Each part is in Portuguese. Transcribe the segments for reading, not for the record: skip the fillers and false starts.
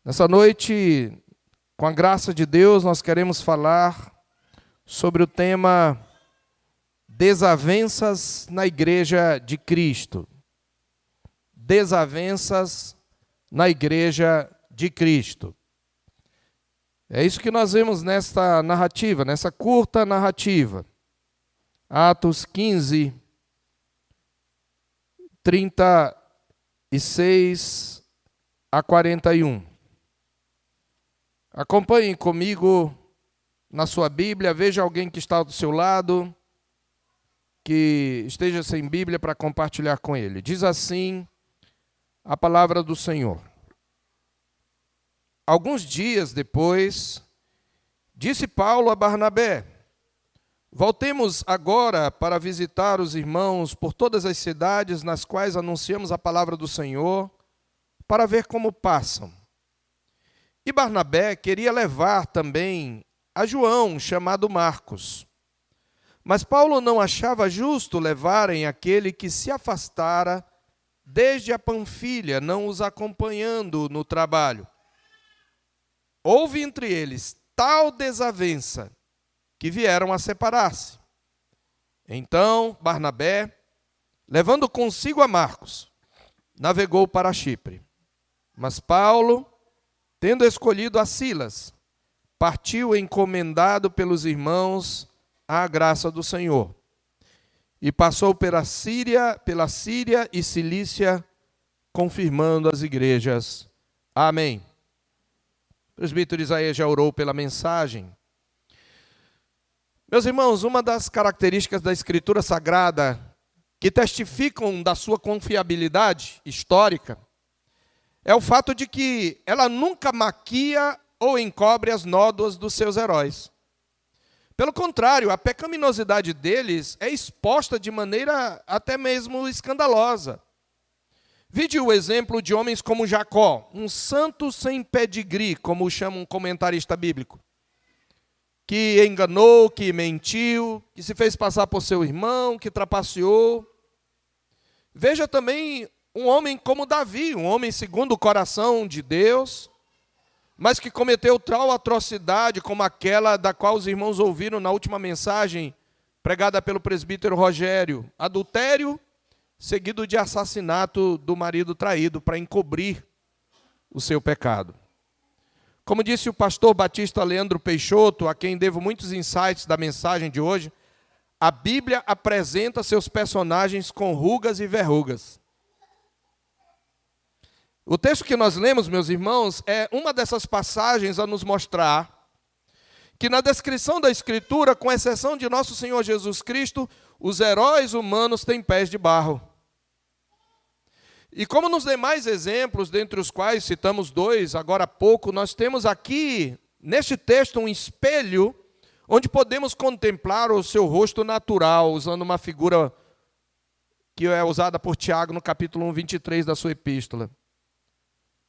Nessa noite, com a graça de Deus, nós queremos falar sobre o tema desavenças na Igreja de Cristo. Desavenças na Igreja de Cristo. É isso que nós vemos nesta narrativa, nessa curta narrativa. Atos 15, 36 a 41. Acompanhem comigo na sua Bíblia, veja alguém que está do seu lado, que esteja sem Bíblia para compartilhar com ele. Diz assim a palavra do Senhor. Alguns dias depois, disse Paulo a Barnabé: voltemos agora para visitar os irmãos por todas as cidades nas quais anunciamos a palavra do Senhor, para ver como passam. E Barnabé queria levar também a João, chamado Marcos. Mas Paulo não achava justo levarem aquele que se afastara desde a Panfilha, não os acompanhando no trabalho. Houve entre eles tal desavença que vieram a separar-se. Então Barnabé, levando consigo a Marcos, navegou para Chipre. Mas Paulo, tendo escolhido a Silas, partiu encomendado pelos irmãos à graça do Senhor. E passou pela Síria e Cilícia, confirmando as igrejas. Amém. O presbítero Isaías já orou pela mensagem. Meus irmãos, uma das características da Escritura Sagrada que testificam da sua confiabilidade histórica é o fato de que ela nunca maquia ou encobre as nódoas dos seus heróis. Pelo contrário, a pecaminosidade deles é exposta de maneira até mesmo escandalosa. Vide o exemplo de homens como Jacó, um santo sem pedigree, como chama um comentarista bíblico, que enganou, que mentiu, que se fez passar por seu irmão, que trapaceou. Veja também um homem como Davi, um homem segundo o coração de Deus, mas que cometeu tal atrocidade como aquela da qual os irmãos ouviram na última mensagem pregada pelo presbítero Rogério: adultério seguido de assassinato do marido traído para encobrir o seu pecado. Como disse o pastor Batista Leandro Peixoto, a quem devo muitos insights da mensagem de hoje, a Bíblia apresenta seus personagens com rugas e verrugas. O texto que nós lemos, meus irmãos, é uma dessas passagens a nos mostrar que na descrição da Escritura, com exceção de nosso Senhor Jesus Cristo, os heróis humanos têm pés de barro. E como nos demais exemplos, dentre os quais citamos dois agora há pouco, nós temos aqui, neste texto, um espelho onde podemos contemplar o seu rosto natural, usando uma figura que é usada por Tiago no capítulo 1, 23 da sua epístola.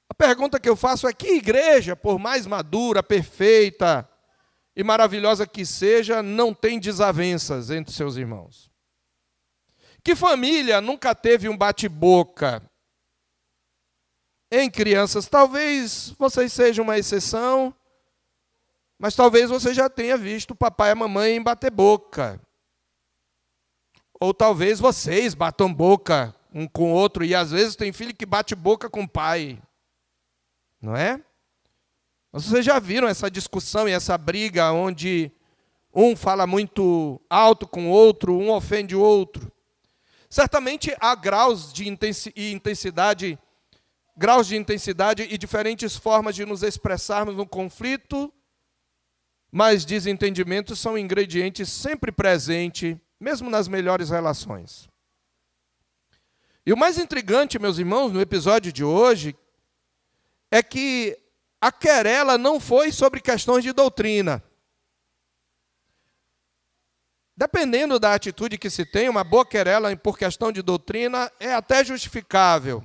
A pergunta que eu faço é: que igreja, por mais madura, perfeita e maravilhosa que seja, não tem desavenças entre seus irmãos? Que família nunca teve um bate-boca? Em crianças, talvez vocês sejam uma exceção, mas talvez você já tenha visto o papai e a mamãe bater boca. Ou talvez vocês batam boca um com o outro, e às vezes tem filho que bate boca com o pai. Não é? Vocês já viram essa discussão e essa briga onde um fala muito alto com o outro, um ofende o outro? Certamente há graus de intensidade e diferentes formas de nos expressarmos no conflito, mas desentendimentos são ingredientes sempre presentes, mesmo nas melhores relações. E o mais intrigante, meus irmãos, no episódio de hoje, é que a querela não foi sobre questões de doutrina. Dependendo da atitude que se tem, uma boa querela por questão de doutrina é até justificável,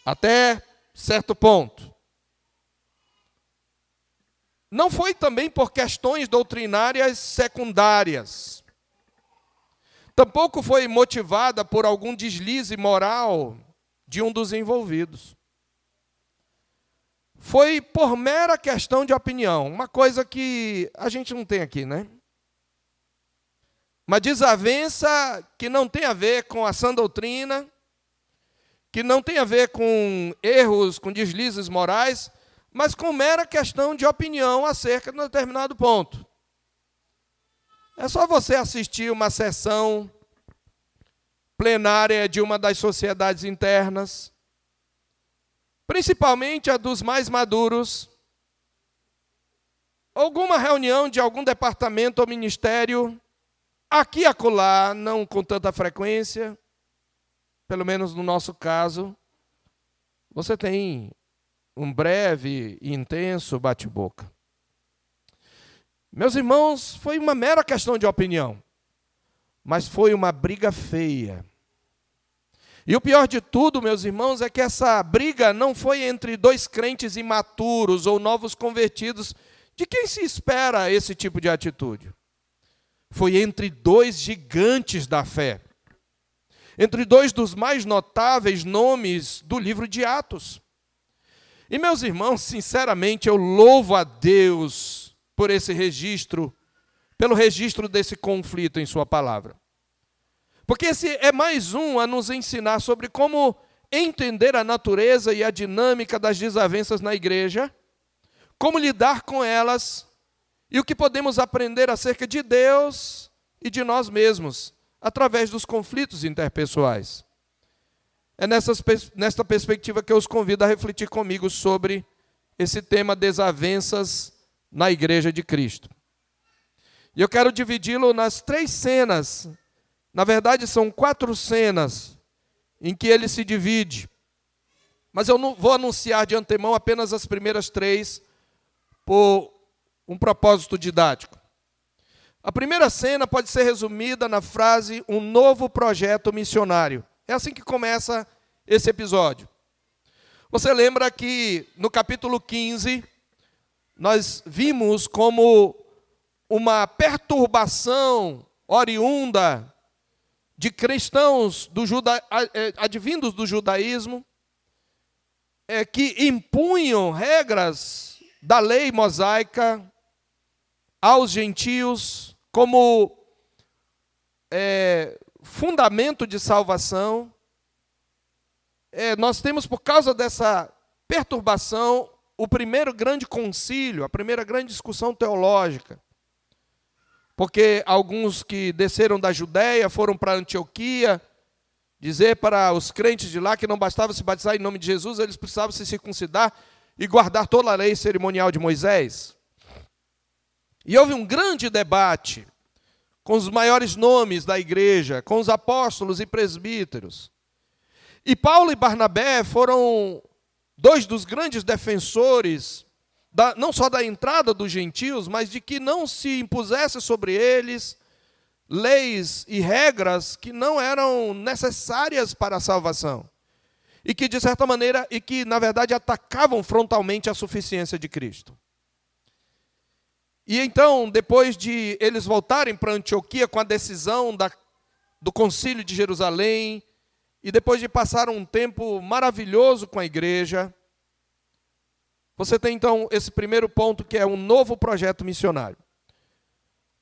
até certo ponto. Não foi também por questões doutrinárias secundárias. Tampouco foi motivada por algum deslize moral de um dos envolvidos. foi por mera questão de opinião, uma coisa que a gente não tem aqui, né? Uma desavença que não tem a ver com a sã doutrina, que não tem a ver com erros, com deslizes morais, mas com mera questão de opinião acerca de um determinado ponto. É só você assistir uma sessão plenária de uma das sociedades internas, principalmente a dos mais maduros, alguma reunião de algum departamento ou ministério, aqui e acolá, não com tanta frequência, pelo menos no nosso caso, você tem um breve e intenso bate-boca. Meus irmãos, foi uma mera questão de opinião, mas foi uma briga feia. E o pior de tudo, meus irmãos, é que essa briga não foi entre dois crentes imaturos ou novos convertidos. De quem se espera esse tipo de atitude? Foi entre dois gigantes da fé. Entre dois dos mais notáveis nomes do livro de Atos. E, meus irmãos, sinceramente, eu louvo a Deus por esse registro, pelo registro desse conflito em sua palavra. Porque esse é mais um a nos ensinar sobre como entender a natureza e a dinâmica das desavenças na igreja, como lidar com elas e o que podemos aprender acerca de Deus e de nós mesmos, através dos conflitos interpessoais. É nesta perspectiva que eu os convido a refletir comigo sobre esse tema desavenças na Igreja de Cristo. E eu quero dividi-lo nas 3 cenas. Na verdade, são 4 cenas em que ele se divide. Mas eu não vou anunciar de antemão apenas as primeiras 3 por um propósito didático. A primeira cena pode ser resumida na frase "um novo projeto missionário". É assim que começa esse episódio. Você lembra que no capítulo 15, nós vimos como uma perturbação oriunda de cristãos advindos do judaísmo, que impunham regras da lei mosaica aos gentios como fundamento de salvação. Nós temos, por causa dessa perturbação, o primeiro grande concílio, a primeira grande discussão teológica. Porque alguns que desceram da Judéia foram para Antioquia dizer para os crentes de lá que não bastava se batizar em nome de Jesus, eles precisavam se circuncidar e guardar toda a lei cerimonial de Moisés. E houve um grande debate com os maiores nomes da igreja, com os apóstolos e presbíteros. E Paulo e Barnabé foram 2 dos grandes defensores, não só da entrada dos gentios, mas de que não se impusesse sobre eles leis e regras que não eram necessárias para a salvação. E que, de certa maneira, na verdade, atacavam frontalmente a suficiência de Cristo. E então, depois de eles voltarem para Antioquia com a decisão do Concílio de Jerusalém, e depois de passar um tempo maravilhoso com a igreja, você tem então esse primeiro ponto, que é um novo projeto missionário.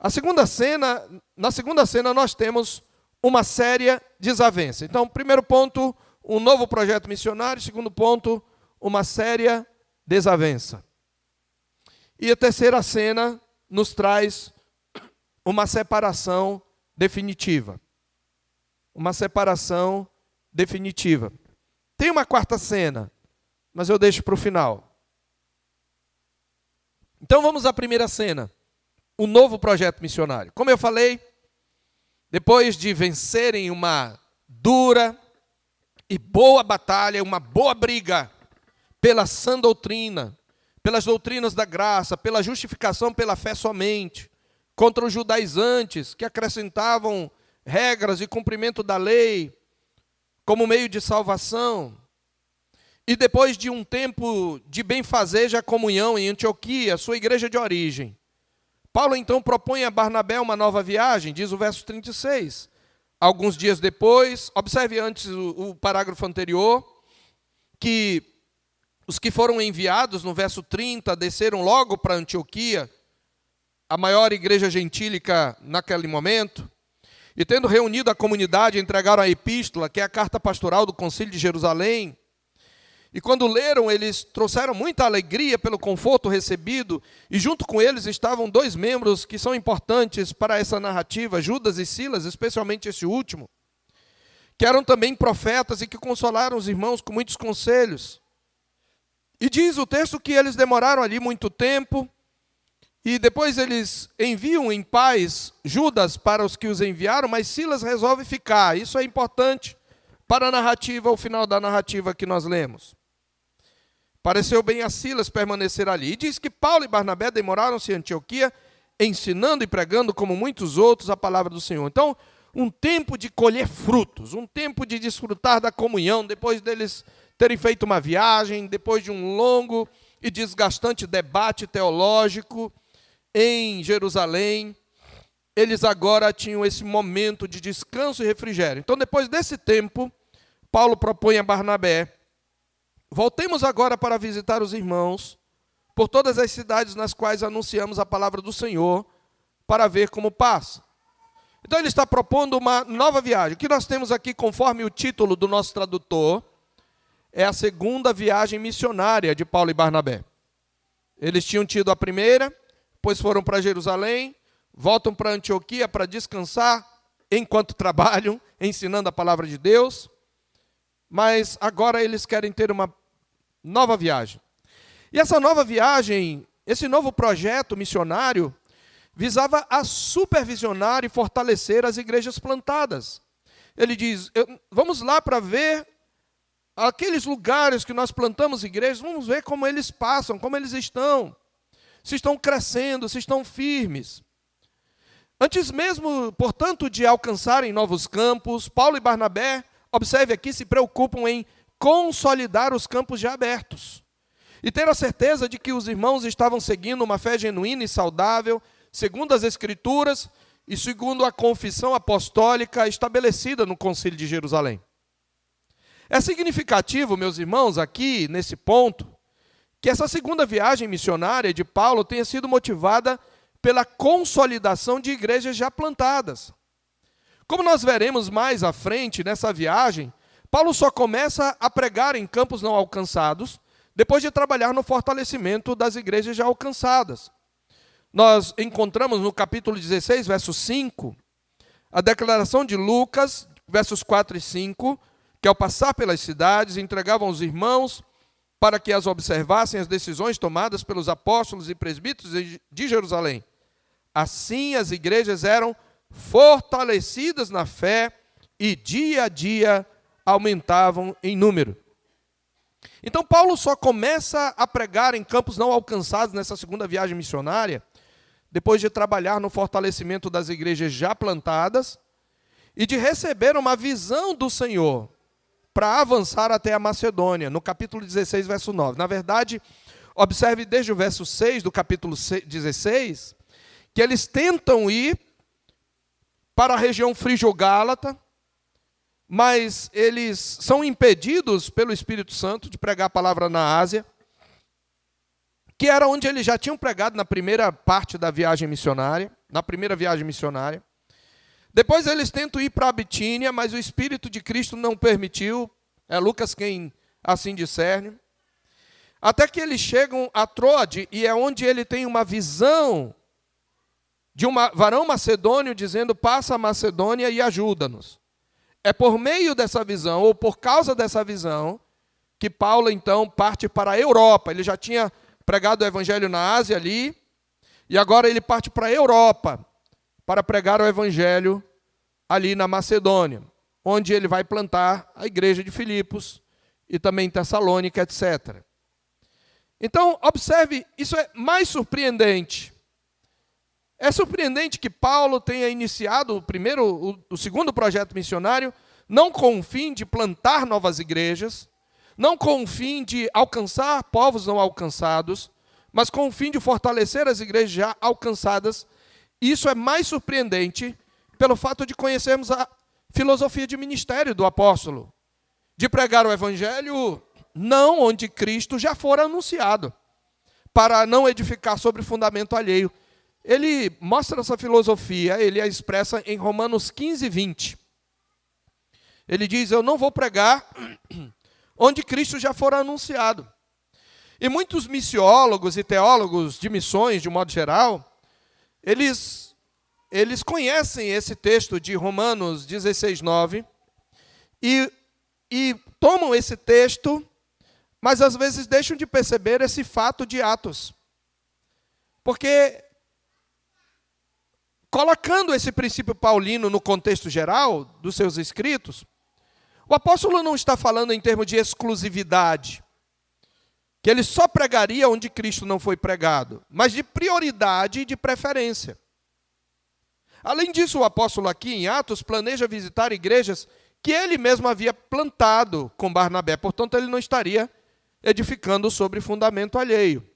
Na segunda cena nós temos uma séria desavença. Então, primeiro ponto, um novo projeto missionário. Segundo ponto, uma séria desavença. E a terceira cena nos traz uma separação definitiva. Uma separação definitiva. Tem uma quarta cena, mas eu deixo para o final. Então vamos à primeira cena, o novo projeto missionário. Como eu falei, depois de vencerem uma dura e boa batalha, uma boa briga pela sã doutrina, pelas doutrinas da graça, pela justificação pela fé somente, contra os judaizantes que acrescentavam regras e cumprimento da lei como meio de salvação. E depois de um tempo de benfazeja comunhão em Antioquia, sua igreja de origem, Paulo então propõe a Barnabé uma nova viagem, diz o verso 36. Alguns dias depois, observe antes o parágrafo anterior, que os que foram enviados, no verso 30, desceram logo para Antioquia, a maior igreja gentílica naquele momento, e tendo reunido a comunidade, entregaram a epístola, que é a carta pastoral do Concílio de Jerusalém. E quando leram, eles trouxeram muita alegria pelo conforto recebido, e junto com eles estavam 2 membros que são importantes para essa narrativa, Judas e Silas, especialmente esse último, que eram também profetas e que consolaram os irmãos com muitos conselhos. E diz o texto que eles demoraram ali muito tempo, e depois eles enviam em paz Judas para os que os enviaram, mas Silas resolve ficar. Isso é importante para a narrativa, o final da narrativa que nós lemos. Pareceu bem a Silas permanecer ali. E diz que Paulo e Barnabé demoraram-se em Antioquia, ensinando e pregando, como muitos outros, a palavra do Senhor. Então, um tempo de colher frutos, um tempo de desfrutar da comunhão, depois deles terem feito uma viagem, depois de um longo e desgastante debate teológico em Jerusalém, eles agora tinham esse momento de descanso e refrigério. Então, depois desse tempo, Paulo propõe a Barnabé: voltemos agora para visitar os irmãos por todas as cidades nas quais anunciamos a palavra do Senhor, para ver como passa. Então, ele está propondo uma nova viagem. O que nós temos aqui, conforme o título do nosso tradutor, é a segunda viagem missionária de Paulo e Barnabé. Eles tinham tido a primeira, depois foram para Jerusalém, voltam para Antioquia para descansar enquanto trabalham, ensinando a palavra de Deus. Mas agora eles querem ter uma nova viagem. E essa nova viagem, esse novo projeto missionário, visava a supervisionar e fortalecer as igrejas plantadas. Ele diz: vamos lá para ver aqueles lugares que nós plantamos igrejas, vamos ver como eles passam, como eles estão, se estão crescendo, se estão firmes. Antes mesmo, portanto, de alcançarem novos campos, Paulo e Barnabé, observe aqui, se preocupam em consolidar os campos já abertos e ter a certeza de que os irmãos estavam seguindo uma fé genuína e saudável, segundo as Escrituras e segundo a confissão apostólica estabelecida no Concílio de Jerusalém. É significativo, meus irmãos, aqui nesse ponto, que essa segunda viagem missionária de Paulo tenha sido motivada pela consolidação de igrejas já plantadas. Como nós veremos mais à frente nessa viagem, Paulo só começa a pregar em campos não alcançados depois de trabalhar no fortalecimento das igrejas já alcançadas. Nós encontramos no capítulo 16, verso 5, a declaração de Lucas, versos 4 e 5, que ao passar pelas cidades, entregavam aos irmãos para que as observassem as decisões tomadas pelos apóstolos e presbíteros de Jerusalém. Assim as igrejas eram fortalecidas na fé e dia a dia aumentavam em número. Então Paulo só começa a pregar em campos não alcançados nessa segunda viagem missionária, depois de trabalhar no fortalecimento das igrejas já plantadas e de receber uma visão do Senhor para avançar até a Macedônia, no capítulo 16, verso 9. Na verdade, observe desde o verso 6 do capítulo 16, que eles tentam ir para a região frígio-gálata, mas eles são impedidos pelo Espírito Santo de pregar a palavra na Ásia, que era onde eles já tinham pregado na primeira parte da viagem missionária, na primeira viagem missionária. Depois eles tentam ir para a Bitínia, mas o Espírito de Cristo não permitiu. É Lucas quem assim discerne. Até que eles chegam a Troade, e é onde ele tem uma visão de um varão macedônio dizendo: passa a Macedônia e ajuda-nos. É por meio dessa visão, ou por causa dessa visão, que Paulo então parte para a Europa. Ele já tinha pregado o evangelho na Ásia ali, e agora ele parte para a Europa para pregar o evangelho ali na Macedônia, onde ele vai plantar a igreja de Filipos e também Tessalônica, etc. Então, observe, isso é mais surpreendente. É surpreendente que Paulo tenha iniciado o segundo projeto missionário, não com o fim de plantar novas igrejas, não com o fim de alcançar povos não alcançados, mas com o fim de fortalecer as igrejas já alcançadas. Isso é mais surpreendente pelo fato de conhecermos a filosofia de ministério do apóstolo, de pregar o evangelho não onde Cristo já fora anunciado, para não edificar sobre fundamento alheio. Ele mostra essa filosofia, ele a expressa em Romanos 15, 20. Ele diz, eu não vou pregar onde Cristo já fora anunciado. E muitos missiólogos e teólogos de missões, de um modo geral, eles conhecem esse texto de Romanos 16, 9, e tomam esse texto, mas às vezes deixam de perceber esse fato de Atos. Porque, colocando esse princípio paulino no contexto geral dos seus escritos, o apóstolo não está falando em termos de exclusividade, que ele só pregaria onde Cristo não foi pregado, mas de prioridade e de preferência. Além disso, o apóstolo aqui em Atos planeja visitar igrejas que ele mesmo havia plantado com Barnabé, portanto ele não estaria edificando sobre fundamento alheio.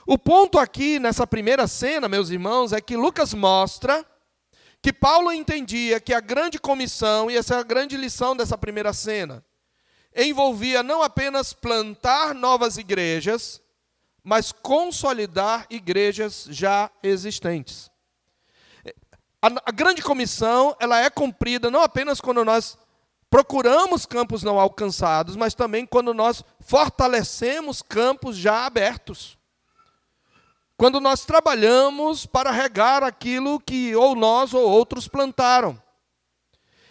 O ponto aqui, nessa primeira cena, meus irmãos, é que Lucas mostra que Paulo entendia que a grande comissão, e essa é a grande lição dessa primeira cena, envolvia não apenas plantar novas igrejas, mas consolidar igrejas já existentes. A grande comissão, ela é cumprida não apenas quando nós procuramos campos não alcançados, mas também quando nós fortalecemos campos já abertos. Quando nós trabalhamos para regar aquilo que ou nós ou outros plantaram.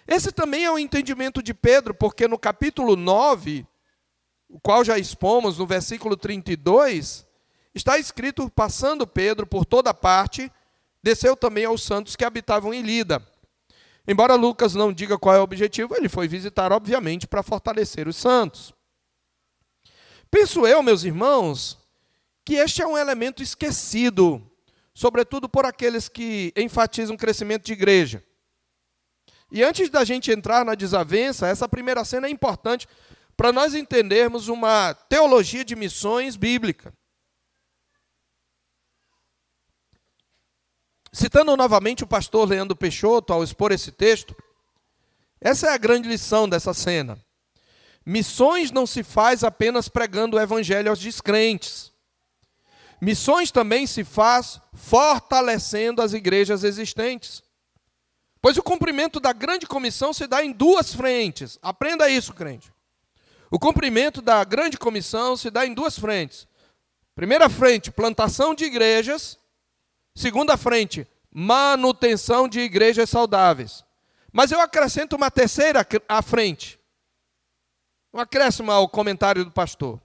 Esse também é o entendimento de Pedro, porque no capítulo 9, o qual já expomos no versículo 32, está escrito, passando Pedro por toda parte, desceu também aos santos que habitavam em Lida. Embora Lucas não diga qual é o objetivo, ele foi visitar, obviamente, para fortalecer os santos. Penso eu, meus irmãos, que este é um elemento esquecido, sobretudo por aqueles que enfatizam o crescimento de igreja. E antes da gente entrar na desavença, essa primeira cena é importante para nós entendermos uma teologia de missões bíblica. Citando novamente o pastor Leandro Peixoto ao expor esse texto, essa é a grande lição dessa cena. Missões não se faz apenas pregando o evangelho aos descrentes. Missões também se faz fortalecendo as igrejas existentes. Pois o cumprimento da grande comissão se dá em duas frentes. Aprenda isso, crente. O cumprimento da grande comissão se dá em duas frentes. Primeira frente, plantação de igrejas. Segunda frente, manutenção de igrejas saudáveis. Mas eu acrescento uma terceira à frente. Um acréscimo ao comentário do pastor.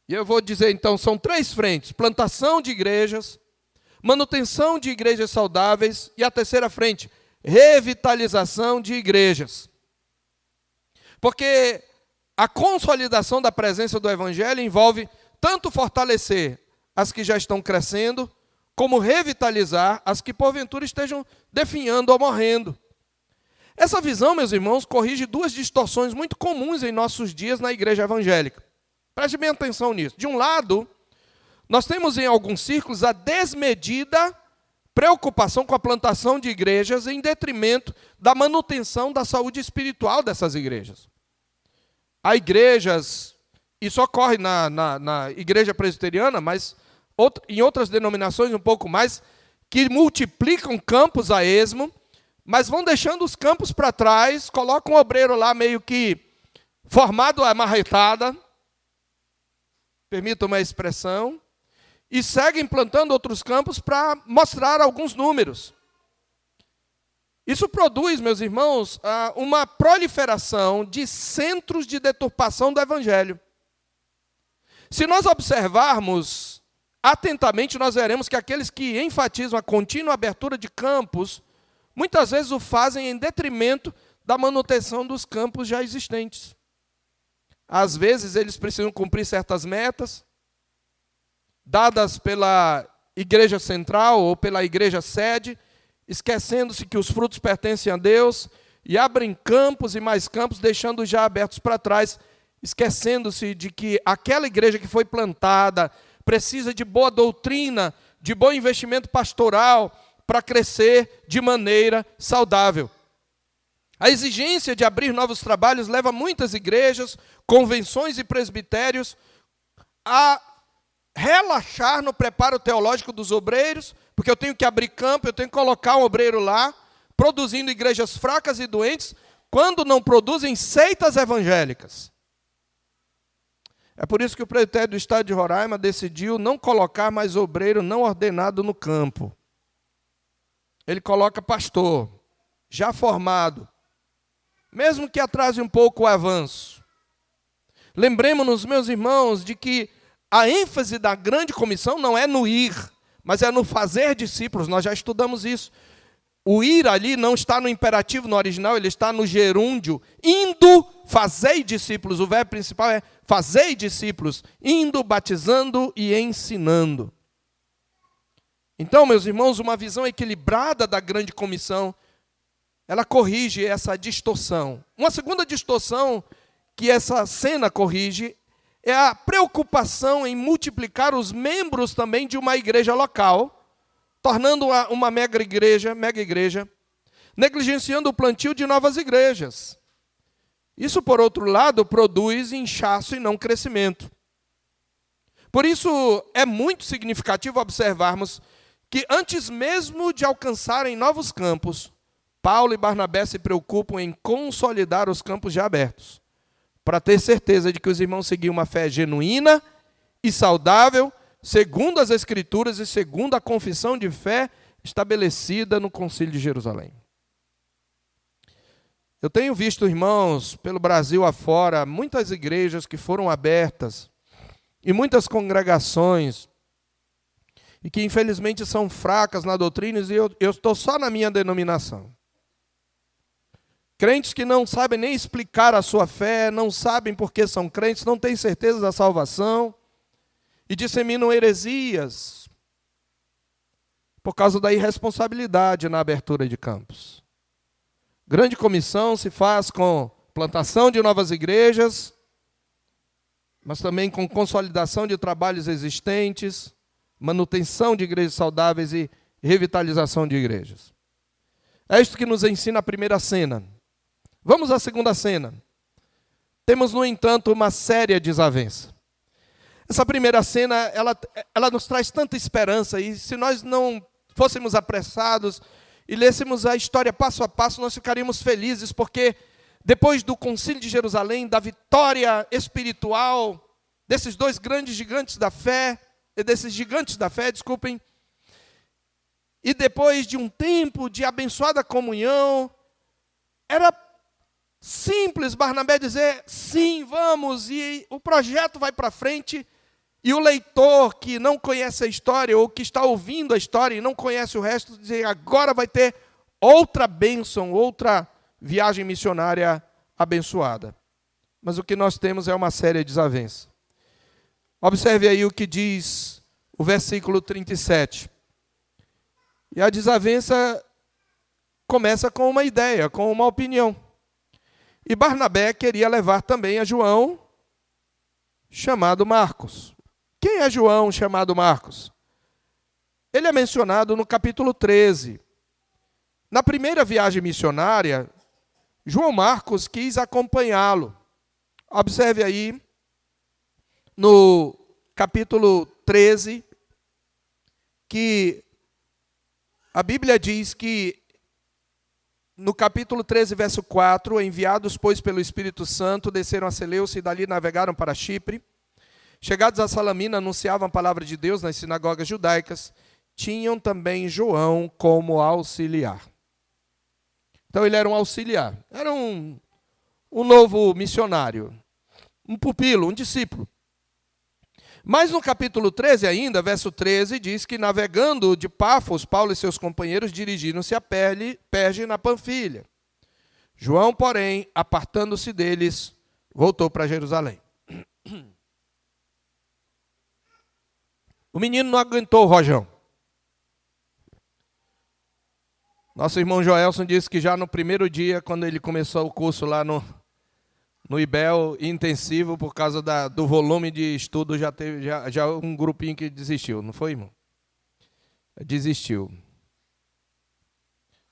E eu vou dizer, então, são três frentes. Plantação de igrejas, manutenção de igrejas saudáveis e a terceira frente, revitalização de igrejas. Porque a consolidação da presença do evangelho envolve tanto fortalecer as que já estão crescendo, como revitalizar as que porventura estejam definhando ou morrendo. Essa visão, meus irmãos, corrige duas distorções muito comuns em nossos dias na igreja evangélica. Preste bem atenção nisso. De um lado, nós temos em alguns círculos a desmedida preocupação com a plantação de igrejas em detrimento da manutenção da saúde espiritual dessas igrejas. Há igrejas, isso ocorre na igreja presbiteriana, mas em outras denominações um pouco mais, que multiplicam campos a esmo, mas vão deixando os campos para trás, colocam um obreiro lá meio que formado a marretada, permita uma expressão, e seguem plantando outros campos para mostrar alguns números. Isso produz, meus irmãos, uma proliferação de centros de deturpação do evangelho. Se nós observarmos atentamente, nós veremos que aqueles que enfatizam a contínua abertura de campos, muitas vezes o fazem em detrimento da manutenção dos campos já existentes. Às vezes eles precisam cumprir certas metas, dadas pela igreja central ou pela igreja sede, esquecendo-se que os frutos pertencem a Deus, e abrem campos e mais campos, deixando já abertos para trás, esquecendo-se de que aquela igreja que foi plantada precisa de boa doutrina, de bom investimento pastoral para crescer de maneira saudável. A exigência de abrir novos trabalhos leva muitas igrejas, convenções e presbitérios a relaxar no preparo teológico dos obreiros, porque eu tenho que abrir campo, eu tenho que colocar um obreiro lá, produzindo igrejas fracas e doentes, quando não produzem seitas evangélicas. É por isso que o presbitério do estado de Roraima decidiu não colocar mais obreiro não ordenado no campo. Ele coloca pastor, já formado, mesmo que atrase um pouco o avanço. Lembremos-nos, meus irmãos, de que a ênfase da grande comissão não é no ir, mas é no fazer discípulos. Nós já estudamos isso. O ir ali não está no imperativo no original, ele está no gerúndio. Indo, fazei discípulos. O verbo principal é fazei discípulos. Indo, batizando e ensinando. Então, meus irmãos, uma visão equilibrada da grande comissão, ela corrige essa distorção. Uma segunda distorção que essa cena corrige é a preocupação em multiplicar os membros também de uma igreja local, tornando-a uma mega igreja, negligenciando o plantio de novas igrejas. Isso, por outro lado, produz inchaço e não crescimento. Por isso, é muito significativo observarmos que antes mesmo de alcançarem novos campos, Paulo e Barnabé se preocupam em consolidar os campos já abertos, para ter certeza de que os irmãos seguiam uma fé genuína e saudável, segundo as Escrituras e segundo a confissão de fé estabelecida no Concílio de Jerusalém. Eu tenho visto, irmãos, pelo Brasil afora, muitas igrejas que foram abertas e muitas congregações e que infelizmente são fracas na doutrina, e eu estou só na minha denominação. Crentes que não sabem nem explicar a sua fé, não sabem por que são crentes, não têm certeza da salvação e disseminam heresias por causa da irresponsabilidade na abertura de campos. Grande comissão se faz com plantação de novas igrejas, mas também com consolidação de trabalhos existentes, manutenção de igrejas saudáveis e revitalização de igrejas. É isto que nos ensina a primeira cena. Vamos à segunda cena. Temos, no entanto, uma séria desavença. Essa primeira cena, ela nos traz tanta esperança, e se nós não fôssemos apressados e lêssemos a história passo a passo, nós ficaríamos felizes, porque depois do Concílio de Jerusalém, da vitória espiritual desses dois grandes gigantes da fé, e depois de um tempo de abençoada comunhão, era simples Barnabé dizer, sim, vamos, e o projeto vai para frente, e o leitor que não conhece a história, ou que está ouvindo a história e não conhece o resto, dizer, agora vai ter outra bênção, outra viagem missionária abençoada. Mas o que nós temos é uma séria desavença. Observe aí o que diz o versículo 37. E a desavença começa com uma ideia, com uma opinião. E Barnabé queria levar também a João, chamado Marcos. Quem é João, chamado Marcos? Ele é mencionado no capítulo 13. Na primeira viagem missionária, João Marcos quis acompanhá-lo. Observe aí, no capítulo 13, que a Bíblia diz que, no capítulo 13, verso 4, enviados, pois, pelo Espírito Santo, desceram a Seleucia e dali navegaram para Chipre. Chegados a Salamina, anunciavam a palavra de Deus nas sinagogas judaicas. Tinham também João como auxiliar. Então ele era um auxiliar, era um novo missionário, um pupilo, um discípulo. Mas no capítulo 13 ainda, verso 13, diz que navegando de Pafos, Paulo e seus companheiros dirigiram-se a Perge na Panfilha. João, porém, apartando-se deles, voltou para Jerusalém. O menino não aguentou o rojão. Nosso irmão Joelson disse que já no primeiro dia, quando ele começou o curso lá no IBEL intensivo, por causa do volume de estudo, já teve já um grupinho que desistiu, não foi, irmão? Desistiu.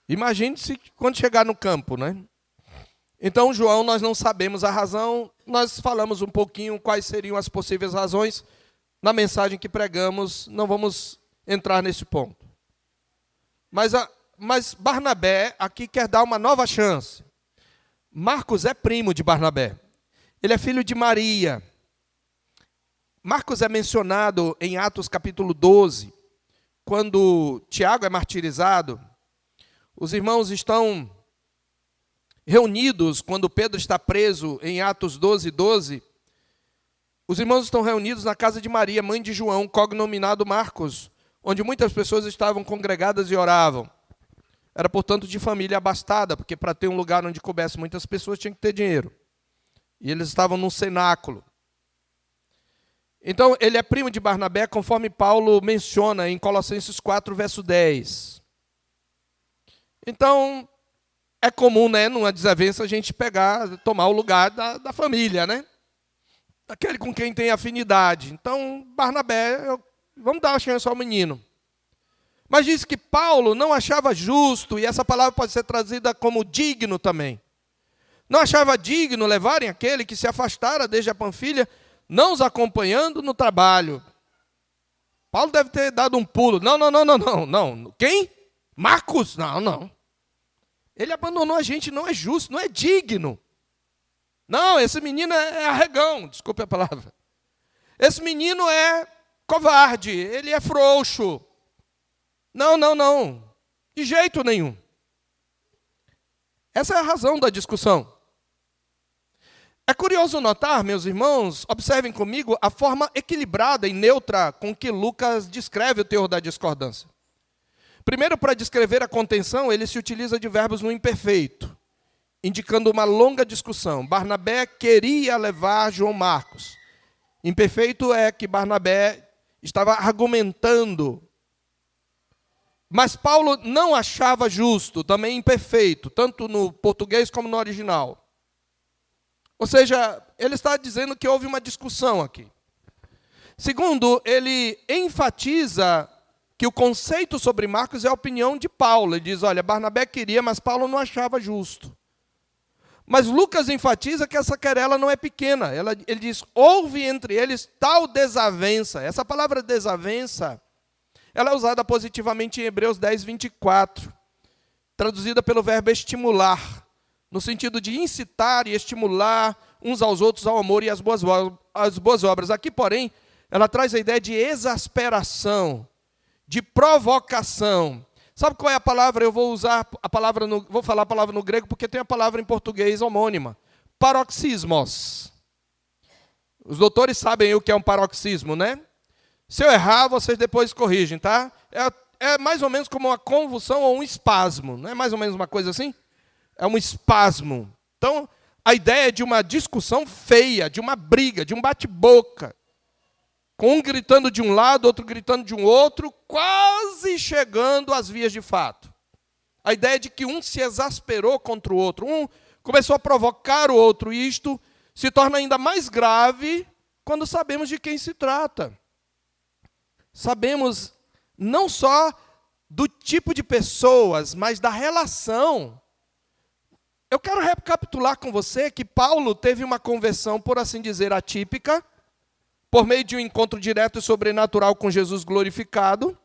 Imagine-se quando chegar no campo, né? Então, João, nós não sabemos a razão, nós falamos um pouquinho quais seriam as possíveis razões. Na mensagem que pregamos, não vamos entrar nesse ponto. Mas Barnabé aqui quer dar uma nova chance. Marcos é primo de Barnabé. Ele é filho de Maria. Marcos é mencionado em Atos capítulo 12, quando Tiago é martirizado. Os irmãos estão reunidos, quando Pedro está preso, em Atos 12, 12. Os irmãos estão reunidos na casa de Maria, mãe de João, cognominado Marcos, onde muitas pessoas estavam congregadas e oravam. Era, portanto, de família abastada, porque para ter um lugar onde coubesse muitas pessoas tinha que ter dinheiro. E eles estavam num cenáculo. Então, ele é primo de Barnabé, conforme Paulo menciona em Colossenses 4, verso 10. Então, é comum, né, numa desavença, a gente tomar o lugar da família, né? Daquele com quem tem afinidade. Então, Barnabé, vamos dar uma chance ao menino. Mas diz que Paulo não achava justo, e essa palavra pode ser traduzida como digno também. Não achava digno levarem aquele que se afastara desde a Panfilha, não os acompanhando no trabalho. Paulo deve ter dado um pulo. Não. Quem? Marcos? Não. Ele abandonou a gente, não é justo, não é digno. Não, esse menino é arregão, desculpe a palavra. Esse menino é covarde, ele é frouxo. Não. De jeito nenhum. Essa é a razão da discussão. É curioso notar, meus irmãos, observem comigo a forma equilibrada e neutra com que Lucas descreve o teor da discordância. Primeiro, para descrever a contenção, ele se utiliza de verbos no imperfeito, indicando uma longa discussão. Barnabé queria levar João Marcos. Imperfeito é que Barnabé estava argumentando. Mas Paulo não achava justo, também imperfeito, tanto no português como no original. Ou seja, ele está dizendo que houve uma discussão aqui. Segundo, ele enfatiza que o conceito sobre Marcos é a opinião de Paulo. Ele diz, olha, Barnabé queria, mas Paulo não achava justo. Mas Lucas enfatiza que essa querela não é pequena. Ele diz, houve entre eles tal desavença. Essa palavra desavença, ela é usada positivamente em Hebreus 10, 24, traduzida pelo verbo estimular, no sentido de incitar e estimular uns aos outros ao amor e às boas obras. Aqui, porém, ela traz a ideia de exasperação, de provocação. Sabe qual é a palavra? Eu vou usar a palavra, vou falar a palavra no grego, porque tem a palavra em português homônima. Paroxismos. Os doutores sabem o que é um paroxismo, né? Se eu errar, vocês depois corrigem, tá? É mais ou menos como uma convulsão ou um espasmo. Não é mais ou menos uma coisa assim? É um espasmo. Então, a ideia é de uma discussão feia, de uma briga, de um bate-boca. Com um gritando de um lado, outro gritando de um outro, quase chegando às vias de fato. A ideia é de que um se exasperou contra o outro, um começou a provocar o outro, e isto se torna ainda mais grave quando sabemos de quem se trata. Sabemos não só do tipo de pessoas, mas da relação. Eu quero recapitular com você que Paulo teve uma conversão, por assim dizer, atípica, por meio de um encontro direto e sobrenatural com Jesus glorificado.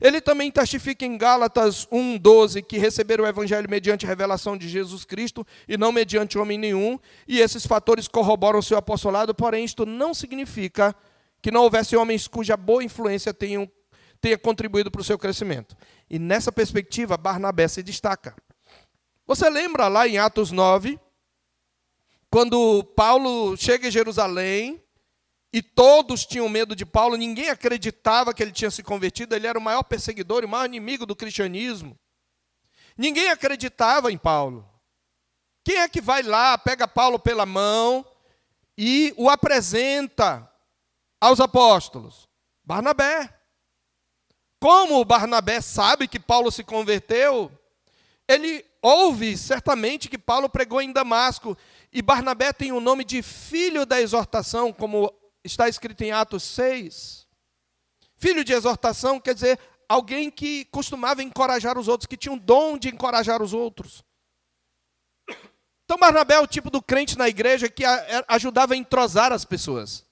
Ele também testifica em Gálatas 1:12 que receberam o evangelho mediante a revelação de Jesus Cristo e não mediante homem nenhum, e esses fatores corroboram o seu apostolado, porém isto não significa que não houvesse homens cuja boa influência tenha contribuído para o seu crescimento. E nessa perspectiva, Barnabé se destaca. Você lembra lá em Atos 9, quando Paulo chega em Jerusalém, e todos tinham medo de Paulo, ninguém acreditava que ele tinha se convertido, ele era o maior perseguidor e o maior inimigo do cristianismo. Ninguém acreditava em Paulo. Quem é que vai lá, pega Paulo pela mão e o apresenta aos apóstolos? Barnabé. Como Barnabé sabe que Paulo se converteu, ele ouve certamente que Paulo pregou em Damasco, e Barnabé tem o nome de filho da exortação, como está escrito em Atos 6. Filho de exortação quer dizer alguém que costumava encorajar os outros, que tinha um dom de encorajar os outros. Então Barnabé é o tipo do crente na igreja que ajudava a entrosar as pessoas.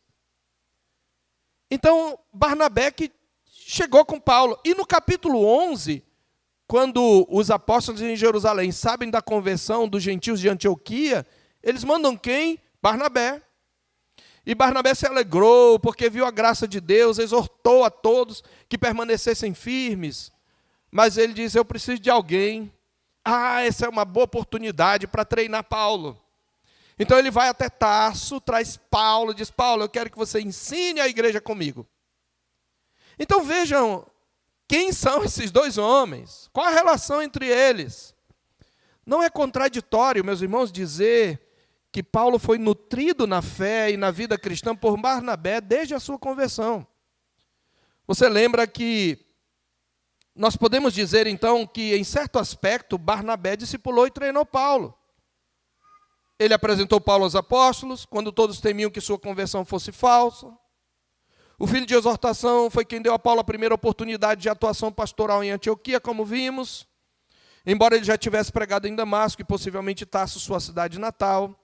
Então Barnabé que chegou com Paulo. E no capítulo 11, quando os apóstolos em Jerusalém sabem da conversão dos gentios de Antioquia, eles mandam quem? Barnabé. E Barnabé se alegrou, porque viu a graça de Deus, exortou a todos que permanecessem firmes. Mas ele diz, eu preciso de alguém. Essa é uma boa oportunidade para treinar Paulo. Então ele vai até Tarso, traz Paulo, diz, Paulo, eu quero que você ensine a igreja comigo. Então vejam, quem são esses dois homens? Qual a relação entre eles? Não é contraditório, meus irmãos, dizer que Paulo foi nutrido na fé e na vida cristã por Barnabé desde a sua conversão. Você lembra que nós podemos dizer, então, que, em certo aspecto, Barnabé discipulou e treinou Paulo. Ele apresentou Paulo aos apóstolos, quando todos temiam que sua conversão fosse falsa. O filho de exortação foi quem deu a Paulo a primeira oportunidade de atuação pastoral em Antioquia, como vimos. Embora ele já tivesse pregado em Damasco e possivelmente Tarso, sua cidade natal.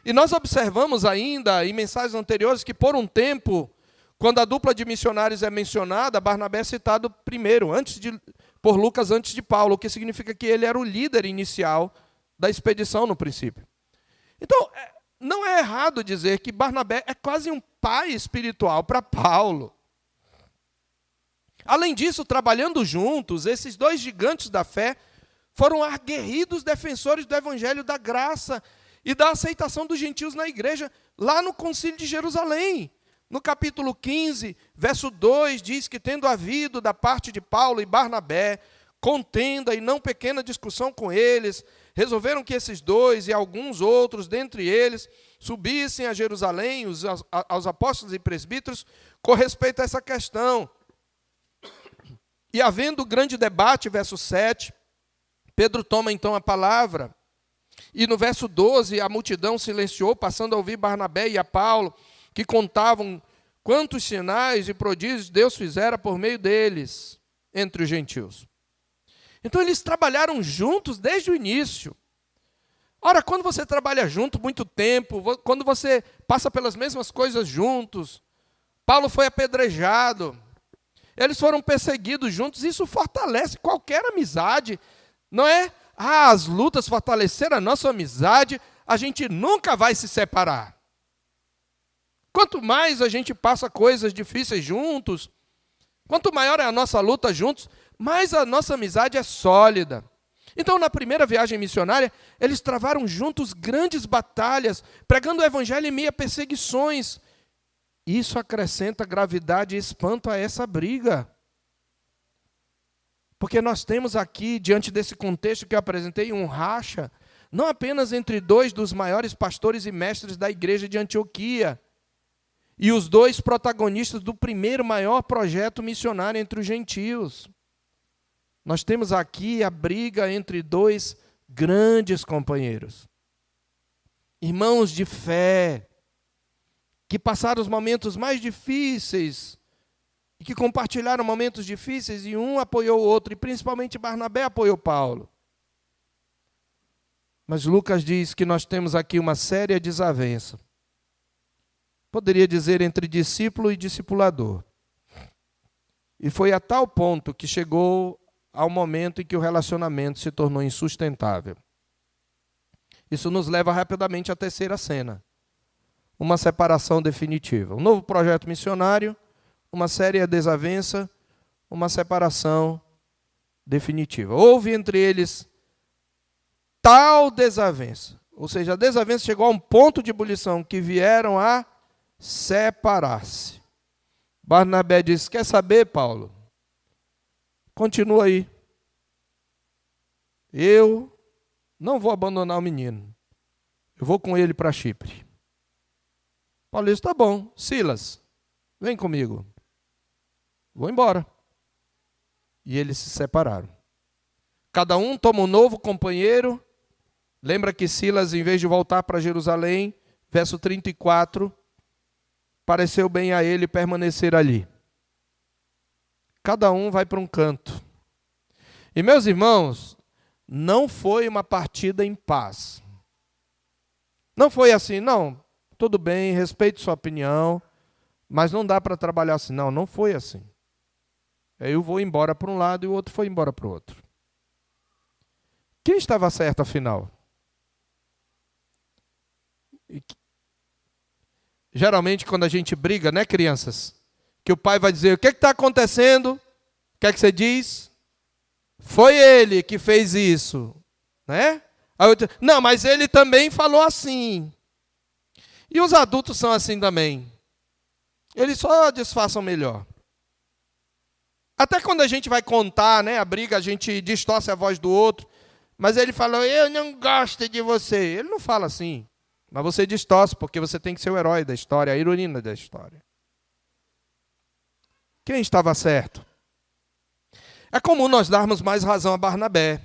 E nós observamos ainda, em mensagens anteriores, que por um tempo, quando a dupla de missionários é mencionada, Barnabé é citado primeiro, por Lucas antes de Paulo, o que significa que ele era o líder inicial da expedição no princípio. Então, não é errado dizer que Barnabé é quase um pai espiritual para Paulo. Além disso, trabalhando juntos, esses dois gigantes da fé foram aguerridos defensores do evangelho da graça e da aceitação dos gentios na igreja, lá no concílio de Jerusalém. No capítulo 15, verso 2, diz que tendo havido da parte de Paulo e Barnabé contenda e não pequena discussão com eles, resolveram que esses dois e alguns outros dentre eles subissem a Jerusalém, aos apóstolos e presbíteros, com respeito a essa questão. E havendo grande debate, verso 7, Pedro toma então a palavra. E no verso 12, a multidão silenciou, passando a ouvir Barnabé e a Paulo, que contavam quantos sinais e prodígios Deus fizera por meio deles, entre os gentios. Então eles trabalharam juntos desde o início. Ora, quando você trabalha junto muito tempo, quando você passa pelas mesmas coisas juntos, Paulo foi apedrejado, eles foram perseguidos juntos, isso fortalece qualquer amizade, não é? As lutas fortaleceram a nossa amizade, a gente nunca vai se separar. Quanto mais a gente passa coisas difíceis juntos, quanto maior é a nossa luta juntos, mais a nossa amizade é sólida. Então, na primeira viagem missionária, eles travaram juntos grandes batalhas, pregando o evangelho em meio a perseguições. Isso acrescenta gravidade e espanto a essa briga. Porque nós temos aqui, diante desse contexto que eu apresentei, um racha, não apenas entre dois dos maiores pastores e mestres da igreja de Antioquia, e os dois protagonistas do primeiro maior projeto missionário entre os gentios. Nós temos aqui a briga entre dois grandes companheiros. Irmãos de fé, que passaram os momentos mais difíceis, e que compartilharam momentos difíceis, e um apoiou o outro, e principalmente Barnabé apoiou Paulo. Mas Lucas diz que nós temos aqui uma séria desavença. Poderia dizer entre discípulo e discipulador. E foi a tal ponto que chegou ao momento em que o relacionamento se tornou insustentável. Isso nos leva rapidamente à terceira cena. Uma separação definitiva. Um novo projeto missionário, uma séria desavença, uma separação definitiva. Houve entre eles tal desavença, ou seja, a desavença chegou a um ponto de ebulição que vieram a separar-se. Barnabé disse, quer saber, Paulo? Continua aí. Eu não vou abandonar o menino. Eu vou com ele para Chipre. Paulo disse, tá bom. Silas, vem comigo. Vou embora. E eles se separaram. Cada um toma um novo companheiro. Lembra que Silas, em vez de voltar para Jerusalém, verso 34, pareceu bem a ele permanecer ali. Cada um vai para um canto. E, meus irmãos, não foi uma partida em paz. Não foi assim, não. Tudo bem, respeito sua opinião, mas não dá para trabalhar assim. Não, não foi assim. Eu vou embora para um lado e o outro foi embora para o outro. Quem estava certo, afinal? Geralmente, quando a gente briga, né, crianças? Que o pai vai dizer, o que está acontecendo? O que é que você diz? Foi ele que fez isso, né? Aí eu digo, não, mas ele também falou assim. E os adultos são assim também. Eles só disfarçam melhor. Até quando a gente vai contar, né, a briga, a gente distorce a voz do outro. Mas ele falou, eu não gosto de você. Ele não fala assim. Mas você distorce, porque você tem que ser o herói da história, a heroína da história. Quem estava certo? É comum nós darmos mais razão a Barnabé.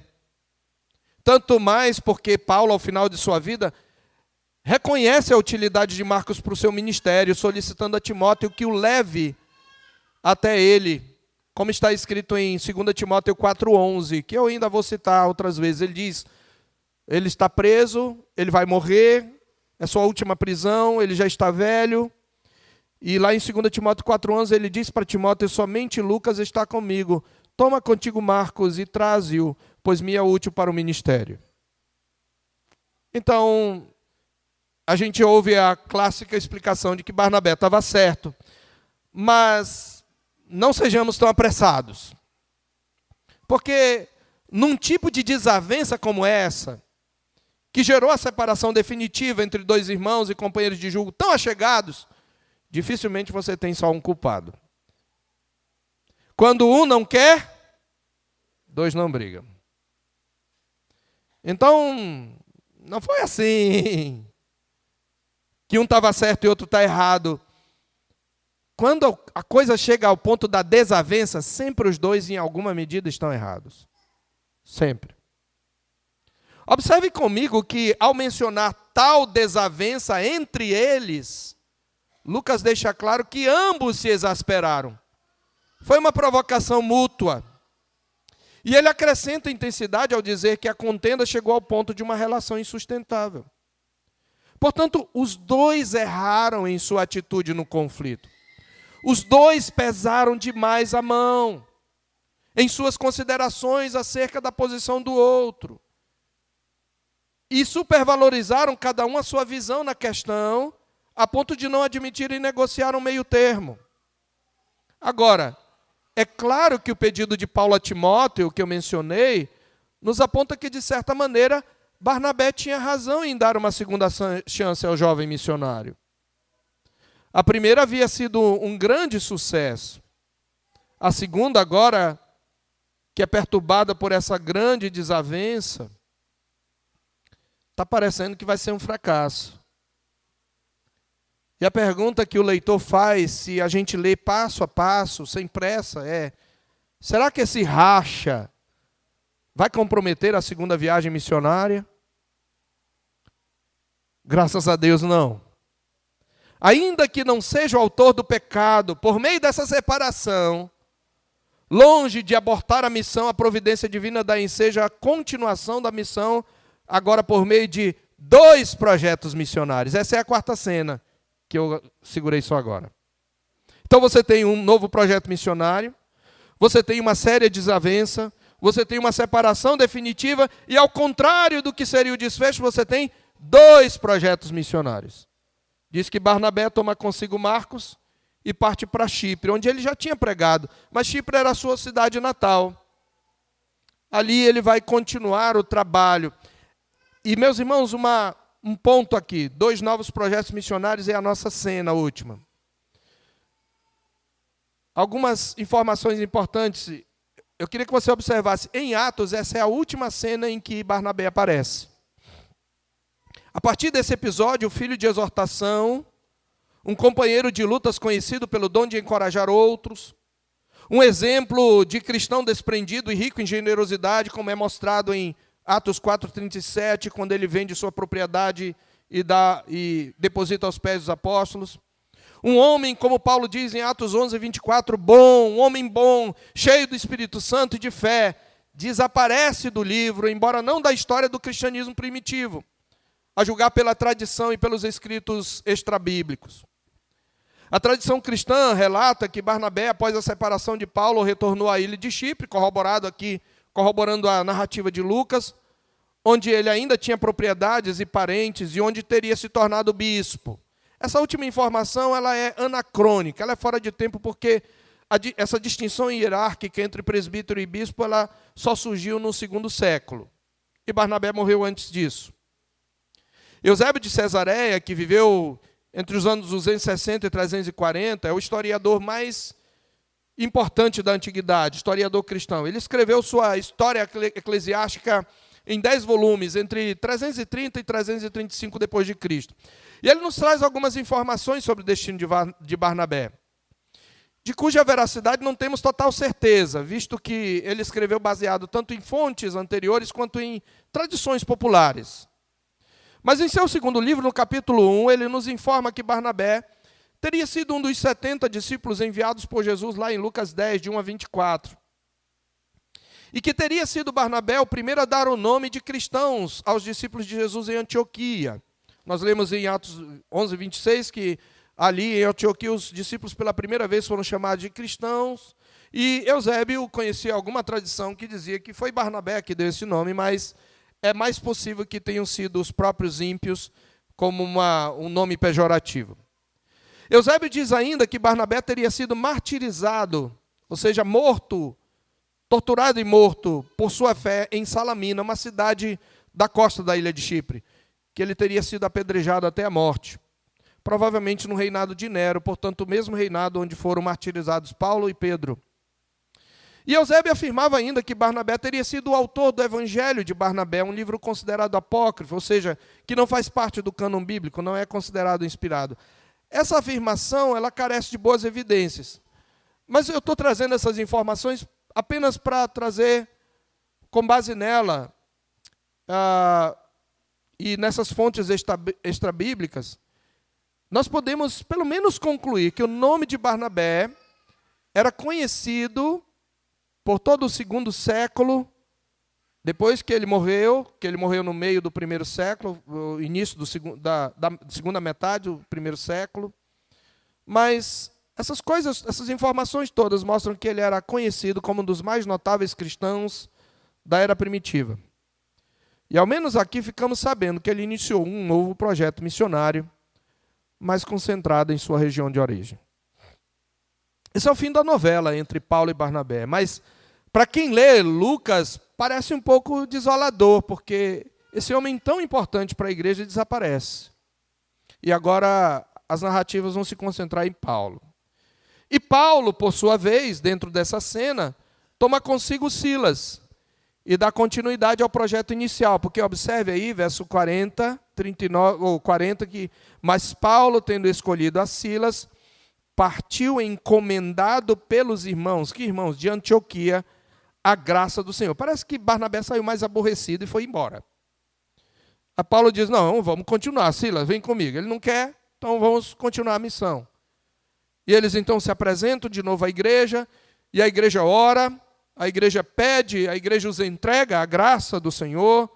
Tanto mais porque Paulo, ao final de sua vida, reconhece a utilidade de Marcos para o seu ministério, solicitando a Timóteo que o leve até ele. Como está escrito em 2 Timóteo 4,11, que eu ainda vou citar outras vezes. Ele diz, ele está preso, ele vai morrer, é sua última prisão, ele já está velho. E lá em 2 Timóteo 4,11 ele diz para Timóteo, somente Lucas está comigo. Toma contigo Marcos e traze-o, pois me é útil para o ministério. Então, a gente ouve a clássica explicação de que Barnabé estava certo. Mas não sejamos tão apressados. Porque num tipo de desavença como essa, que gerou a separação definitiva entre dois irmãos e companheiros de julgo tão achegados, dificilmente você tem só um culpado. Quando um não quer, dois não brigam. Então, não foi assim que um estava certo e outro está errado. Quando a coisa chega ao ponto da desavença, sempre os dois, em alguma medida, estão errados. Sempre. Observe comigo que, ao mencionar tal desavença entre eles, Lucas deixa claro que ambos se exasperaram. Foi uma provocação mútua. E ele acrescenta intensidade ao dizer que a contenda chegou ao ponto de uma relação insustentável. Portanto, os dois erraram em sua atitude no conflito. Os dois pesaram demais a mão em suas considerações acerca da posição do outro. E supervalorizaram cada um a sua visão na questão, a ponto de não admitirem negociar um meio termo. Agora, é claro que o pedido de Paulo a Timóteo, que eu mencionei, nos aponta que, de certa maneira, Barnabé tinha razão em dar uma segunda chance ao jovem missionário. A primeira havia sido um grande sucesso. A segunda, agora, que é perturbada por essa grande desavença, está parecendo que vai ser um fracasso. E a pergunta que o leitor faz, se a gente lê passo a passo, sem pressa, é: será que esse racha vai comprometer a segunda viagem missionária? Graças a Deus, não. Ainda que não seja o autor do pecado, por meio dessa separação, longe de abortar a missão, a providência divina da enseja a continuação da missão, agora por meio de 2 projetos missionários. Essa é a quarta cena, que eu segurei só agora. Então você tem um novo projeto missionário, você tem uma séria desavença, você tem uma separação definitiva, e ao contrário do que seria o desfecho, você tem 2 projetos missionários. Diz que Barnabé toma consigo Marcos e parte para Chipre, onde ele já tinha pregado, mas Chipre era a sua cidade natal. Ali ele vai continuar o trabalho. E, meus irmãos, um ponto aqui, 2 novos projetos missionários é a nossa cena última. Algumas informações importantes. Eu queria que você observasse, em Atos, essa é a última cena em que Barnabé aparece. A partir desse episódio, o filho de exortação, um companheiro de lutas conhecido pelo dom de encorajar outros, um exemplo de cristão desprendido e rico em generosidade, como é mostrado em Atos 4,37, quando ele vende sua propriedade e deposita aos pés dos apóstolos. Um homem, como Paulo diz em Atos 11:24, bom, um homem bom, cheio do Espírito Santo e de fé, desaparece do livro, embora não da história do cristianismo primitivo, a julgar pela tradição e pelos escritos extrabíblicos. A tradição cristã relata que Barnabé, após a separação de Paulo, retornou à ilha de Chipre, corroborando a narrativa de Lucas, onde ele ainda tinha propriedades e parentes e onde teria se tornado bispo. Essa última informação ela é anacrônica, ela é fora de tempo porque essa distinção hierárquica entre presbítero e bispo ela só surgiu no segundo século. E Barnabé morreu antes disso. Eusébio de Cesareia, que viveu entre os anos 260 e 340, é o historiador mais importante da antiguidade, historiador cristão. Ele escreveu sua história eclesiástica em 10 volumes, entre 330 e 335 depois de Cristo. E ele nos traz algumas informações sobre o destino de Barnabé, de cuja veracidade não temos total certeza, visto que ele escreveu baseado tanto em fontes anteriores quanto em tradições populares. Mas em seu segundo livro, no capítulo 1, ele nos informa que Barnabé teria sido um dos 70 discípulos enviados por Jesus lá em Lucas 10, de 1 a 24. E que teria sido Barnabé o primeiro a dar o nome de cristãos aos discípulos de Jesus em Antioquia. Nós lemos em Atos 11, 26, que ali em Antioquia os discípulos pela primeira vez foram chamados de cristãos. E Eusébio conhecia alguma tradição que dizia que foi Barnabé que deu esse nome, mas é mais possível que tenham sido os próprios ímpios como um nome pejorativo. Eusébio diz ainda que Barnabé teria sido martirizado, ou seja, morto, torturado e morto por sua fé em Salamina, uma cidade da costa da ilha de Chipre, que ele teria sido apedrejado até a morte, provavelmente no reinado de Nero, portanto, o mesmo reinado onde foram martirizados Paulo e Pedro. E Eusébio afirmava ainda que Barnabé teria sido o autor do Evangelho de Barnabé, um livro considerado apócrifo, ou seja, que não faz parte do cânon bíblico, não é considerado inspirado. Essa afirmação ela carece de boas evidências. Mas eu estou trazendo essas informações apenas para trazer, com base nela, e nessas fontes extrabíblicas, nós podemos pelo menos concluir que o nome de Barnabé era conhecido por todo o segundo século, depois que ele morreu no meio do primeiro século, o início da segunda metade do primeiro século. Mas essas informações todas mostram que ele era conhecido como um dos mais notáveis cristãos da era primitiva. E ao menos aqui ficamos sabendo que ele iniciou um novo projeto missionário, mais concentrado em sua região de origem. Esse é o fim da novela entre Paulo e Barnabé, mas para quem lê Lucas, parece um pouco desolador, porque esse homem tão importante para a igreja desaparece. E agora as narrativas vão se concentrar em Paulo. E Paulo, por sua vez, dentro dessa cena, toma consigo Silas e dá continuidade ao projeto inicial, porque observe aí, verso 40, 39, ou 40, mas Paulo, tendo escolhido a Silas, partiu encomendado pelos irmãos, que irmãos? De Antioquia, a graça do Senhor. Parece que Barnabé saiu mais aborrecido e foi embora. A Paulo diz, não, vamos continuar, Silas, vem comigo. Ele não quer, então vamos continuar a missão. E eles então se apresentam de novo à igreja, e a igreja ora, a igreja pede, a igreja os entrega a graça do Senhor,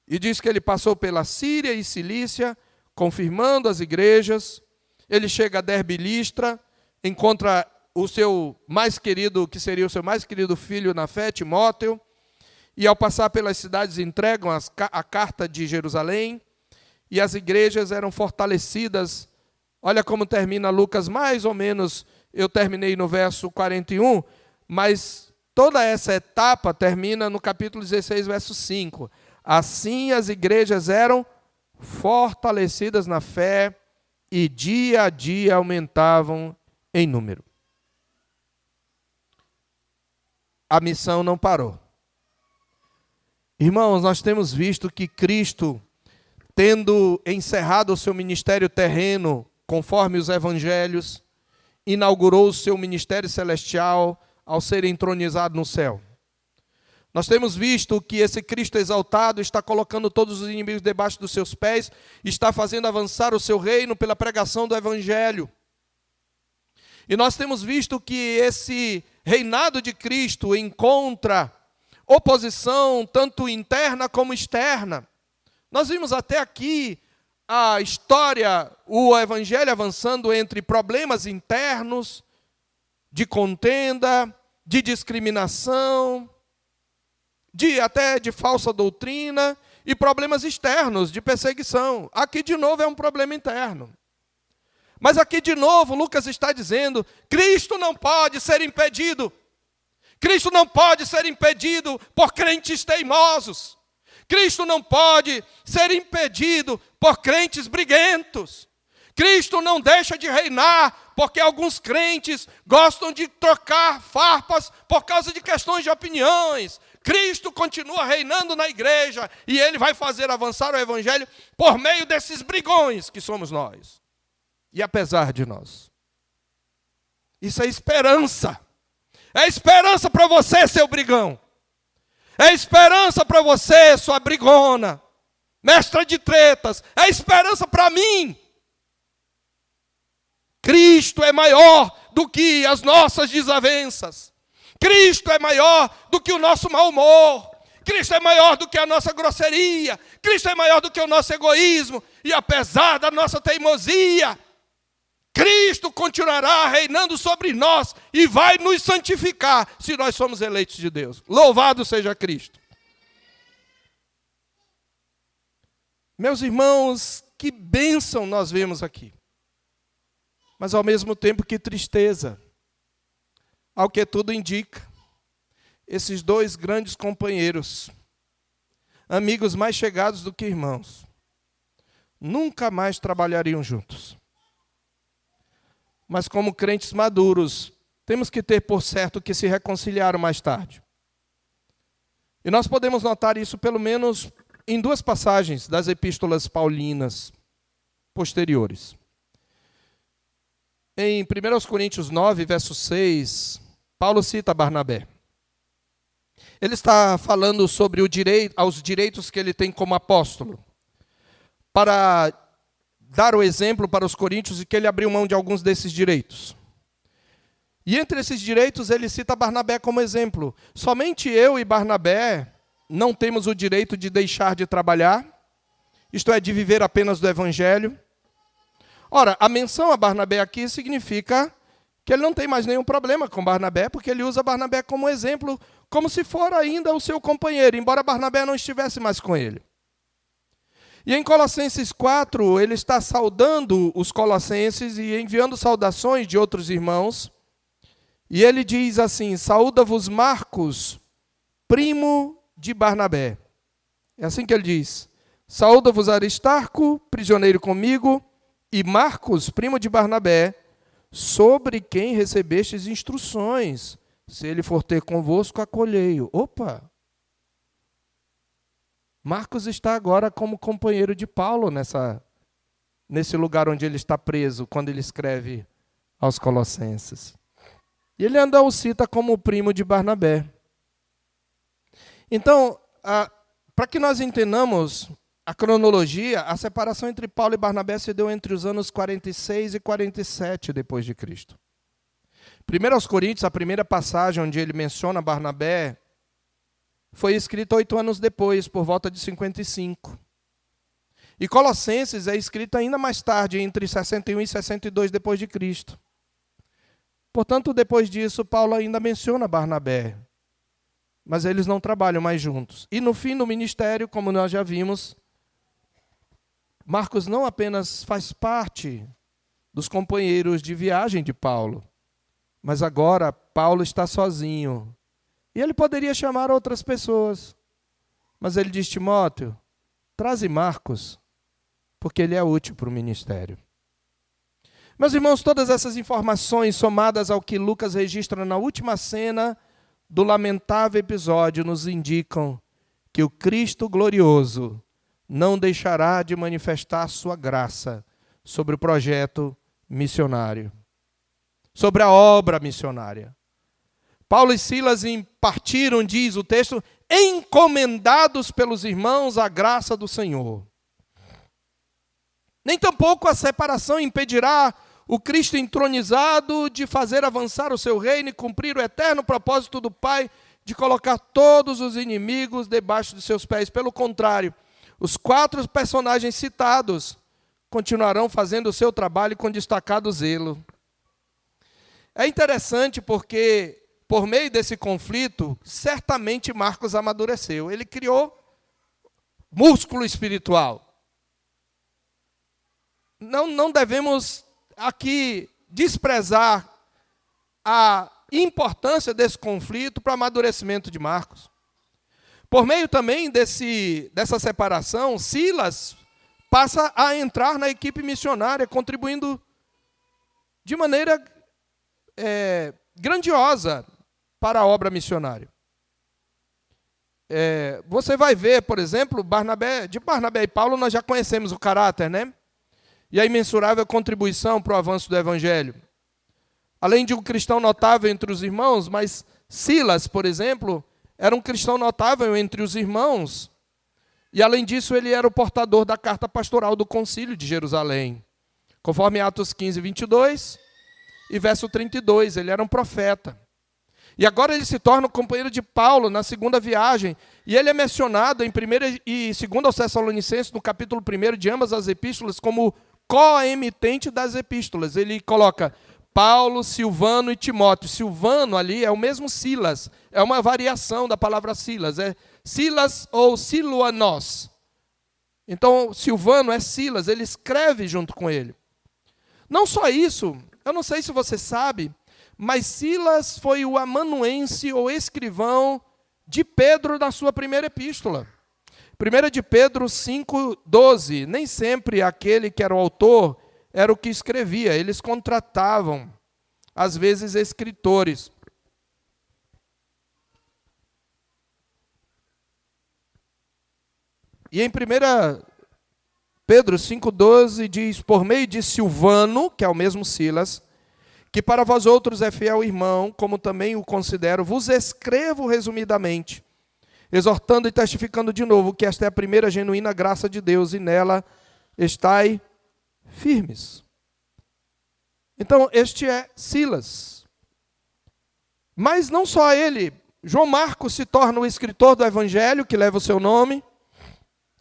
e diz que ele passou pela Síria e Cilícia, confirmando as igrejas. Ele chega a Derbe e Listra, encontra o seu mais querido, que seria o seu mais querido filho na fé, Timóteo, e ao passar pelas cidades entregam a carta de Jerusalém, e as igrejas eram fortalecidas. Olha como termina Lucas, mais ou menos, eu terminei no verso 41, mas toda essa etapa termina no capítulo 16, verso 5. Assim as igrejas eram fortalecidas na fé e dia a dia aumentavam em número. A missão não parou. Irmãos, nós temos visto que Cristo, tendo encerrado o seu ministério terreno, conforme os evangelhos, inaugurou o seu ministério celestial ao ser entronizado no céu. Nós temos visto que esse Cristo exaltado está colocando todos os inimigos debaixo dos seus pés, está fazendo avançar o seu reino pela pregação do evangelho. E nós temos visto que esse reinado de Cristo encontra oposição tanto interna como externa. Nós vimos até aqui a história, o evangelho avançando entre problemas internos, de contenda, de discriminação, até de falsa doutrina, e problemas externos, de perseguição. Aqui, de novo, é um problema interno. Mas aqui, de novo, Lucas está dizendo, Cristo não pode ser impedido. Cristo não pode ser impedido por crentes teimosos. Cristo não pode ser impedido por crentes briguentos. Cristo não deixa de reinar porque alguns crentes gostam de trocar farpas por causa de questões de opiniões. Cristo continua reinando na igreja e Ele vai fazer avançar o evangelho por meio desses brigões que somos nós. E apesar de nós. Isso é esperança. É esperança para você, seu brigão. É esperança para você, sua brigona. Mestra de tretas. É esperança para mim. Cristo é maior do que as nossas desavenças. Cristo é maior do que o nosso mau humor. Cristo é maior do que a nossa grosseria. Cristo é maior do que o nosso egoísmo. E apesar da nossa teimosia, Cristo continuará reinando sobre nós e vai nos santificar se nós somos eleitos de Deus. Louvado seja Cristo. Meus irmãos, que bênção nós vemos aqui. Mas ao mesmo tempo que tristeza. Ao que tudo indica, esses dois grandes companheiros, amigos mais chegados do que irmãos, nunca mais trabalhariam juntos. Mas como crentes maduros, temos que ter por certo que se reconciliaram mais tarde. E nós podemos notar isso pelo menos em duas passagens das epístolas paulinas posteriores. Em 1 Coríntios 9, verso 6, Paulo cita Barnabé. Ele está falando sobre os direitos que ele tem como apóstolo, para dar o exemplo para os coríntios de que ele abriu mão de alguns desses direitos. E entre esses direitos ele cita Barnabé como exemplo. Somente eu e Barnabé não temos o direito de deixar de trabalhar, isto é, de viver apenas do evangelho. Ora, a menção a Barnabé aqui significa que ele não tem mais nenhum problema com Barnabé, porque ele usa Barnabé como exemplo, como se for ainda o seu companheiro, embora Barnabé não estivesse mais com ele. E em Colossenses 4, ele está saudando os colossenses e enviando saudações de outros irmãos. E ele diz assim, saúda-vos Marcos, primo de Barnabé. É assim que ele diz, saúda-vos Aristarco, prisioneiro comigo, e Marcos, primo de Barnabé, sobre quem recebestes instruções. Se ele for ter convosco, acolhei-o. Opa! Marcos está agora como companheiro de Paulo nesse lugar onde ele está preso, quando ele escreve aos Colossenses. E ele ainda o cita como primo de Barnabé. Então, para que nós entendamos a cronologia, a separação entre Paulo e Barnabé se deu entre os anos 46 e 47 depois de Cristo. 1 Coríntios, a primeira passagem onde ele menciona Barnabé, foi escrita 8 anos depois, por volta de 55. E Colossenses é escrita ainda mais tarde, entre 61 e 62 depois de Cristo. Portanto, depois disso, Paulo ainda menciona Barnabé. Mas eles não trabalham mais juntos. E no fim do ministério, como nós já vimos, Marcos não apenas faz parte dos companheiros de viagem de Paulo, mas agora Paulo está sozinho. E ele poderia chamar outras pessoas. Mas ele diz, Timóteo, traze Marcos, porque ele é útil para o ministério. Meus irmãos, todas essas informações somadas ao que Lucas registra na última cena do lamentável episódio nos indicam que o Cristo glorioso não deixará de manifestar sua graça sobre o projeto missionário, sobre a obra missionária. Paulo e Silas partiram, diz o texto, encomendados pelos irmãos à graça do Senhor. Nem tampouco a separação impedirá o Cristo entronizado de fazer avançar o seu reino e cumprir o eterno propósito do Pai de colocar todos os inimigos debaixo de seus pés. Pelo contrário, os 4 personagens citados continuarão fazendo o seu trabalho com destacado zelo. É interessante porque, por meio desse conflito, certamente Marcos amadureceu. Ele criou músculo espiritual. Não devemos aqui desprezar a importância desse conflito para o amadurecimento de Marcos. Por meio também dessa separação, Silas passa a entrar na equipe missionária, contribuindo de maneira grandiosa para a obra missionária. Você vai ver, por exemplo, de Barnabé e Paulo nós já conhecemos o caráter, né? E a imensurável contribuição para o avanço do Evangelho. Além de um cristão notável entre os irmãos, mas Silas, por exemplo, era um cristão notável entre os irmãos. E, além disso, ele era o portador da carta pastoral do Concílio de Jerusalém. Conforme Atos 15, 22 e verso 32, ele era um profeta. E agora ele se torna o companheiro de Paulo na segunda viagem. E ele é mencionado em 1 e 2 aos Tessalonicenses, no capítulo 1 de ambas as epístolas, como co-emitente das epístolas. Ele coloca Paulo, Silvano e Timóteo. Silvano ali é o mesmo Silas. É uma variação da palavra Silas. É Silas ou Siluanos. Então, Silvano é Silas. Ele escreve junto com ele. Não só isso, eu não sei se você sabe, mas Silas foi o amanuense ou escrivão de Pedro na sua primeira epístola. 1 de Pedro 5,12. Nem sempre aquele que era o autor era o que escrevia. Eles contratavam, às vezes, escritores. E em 1 Pedro 5,12 diz, por meio de Silvano, que é o mesmo Silas, que para vós outros é fiel irmão, como também o considero, vos escrevo resumidamente, exortando e testificando de novo que esta é a primeira genuína graça de Deus e nela estai firmes. Então, este é Silas. Mas não só ele, João Marcos se torna o escritor do Evangelho, que leva o seu nome.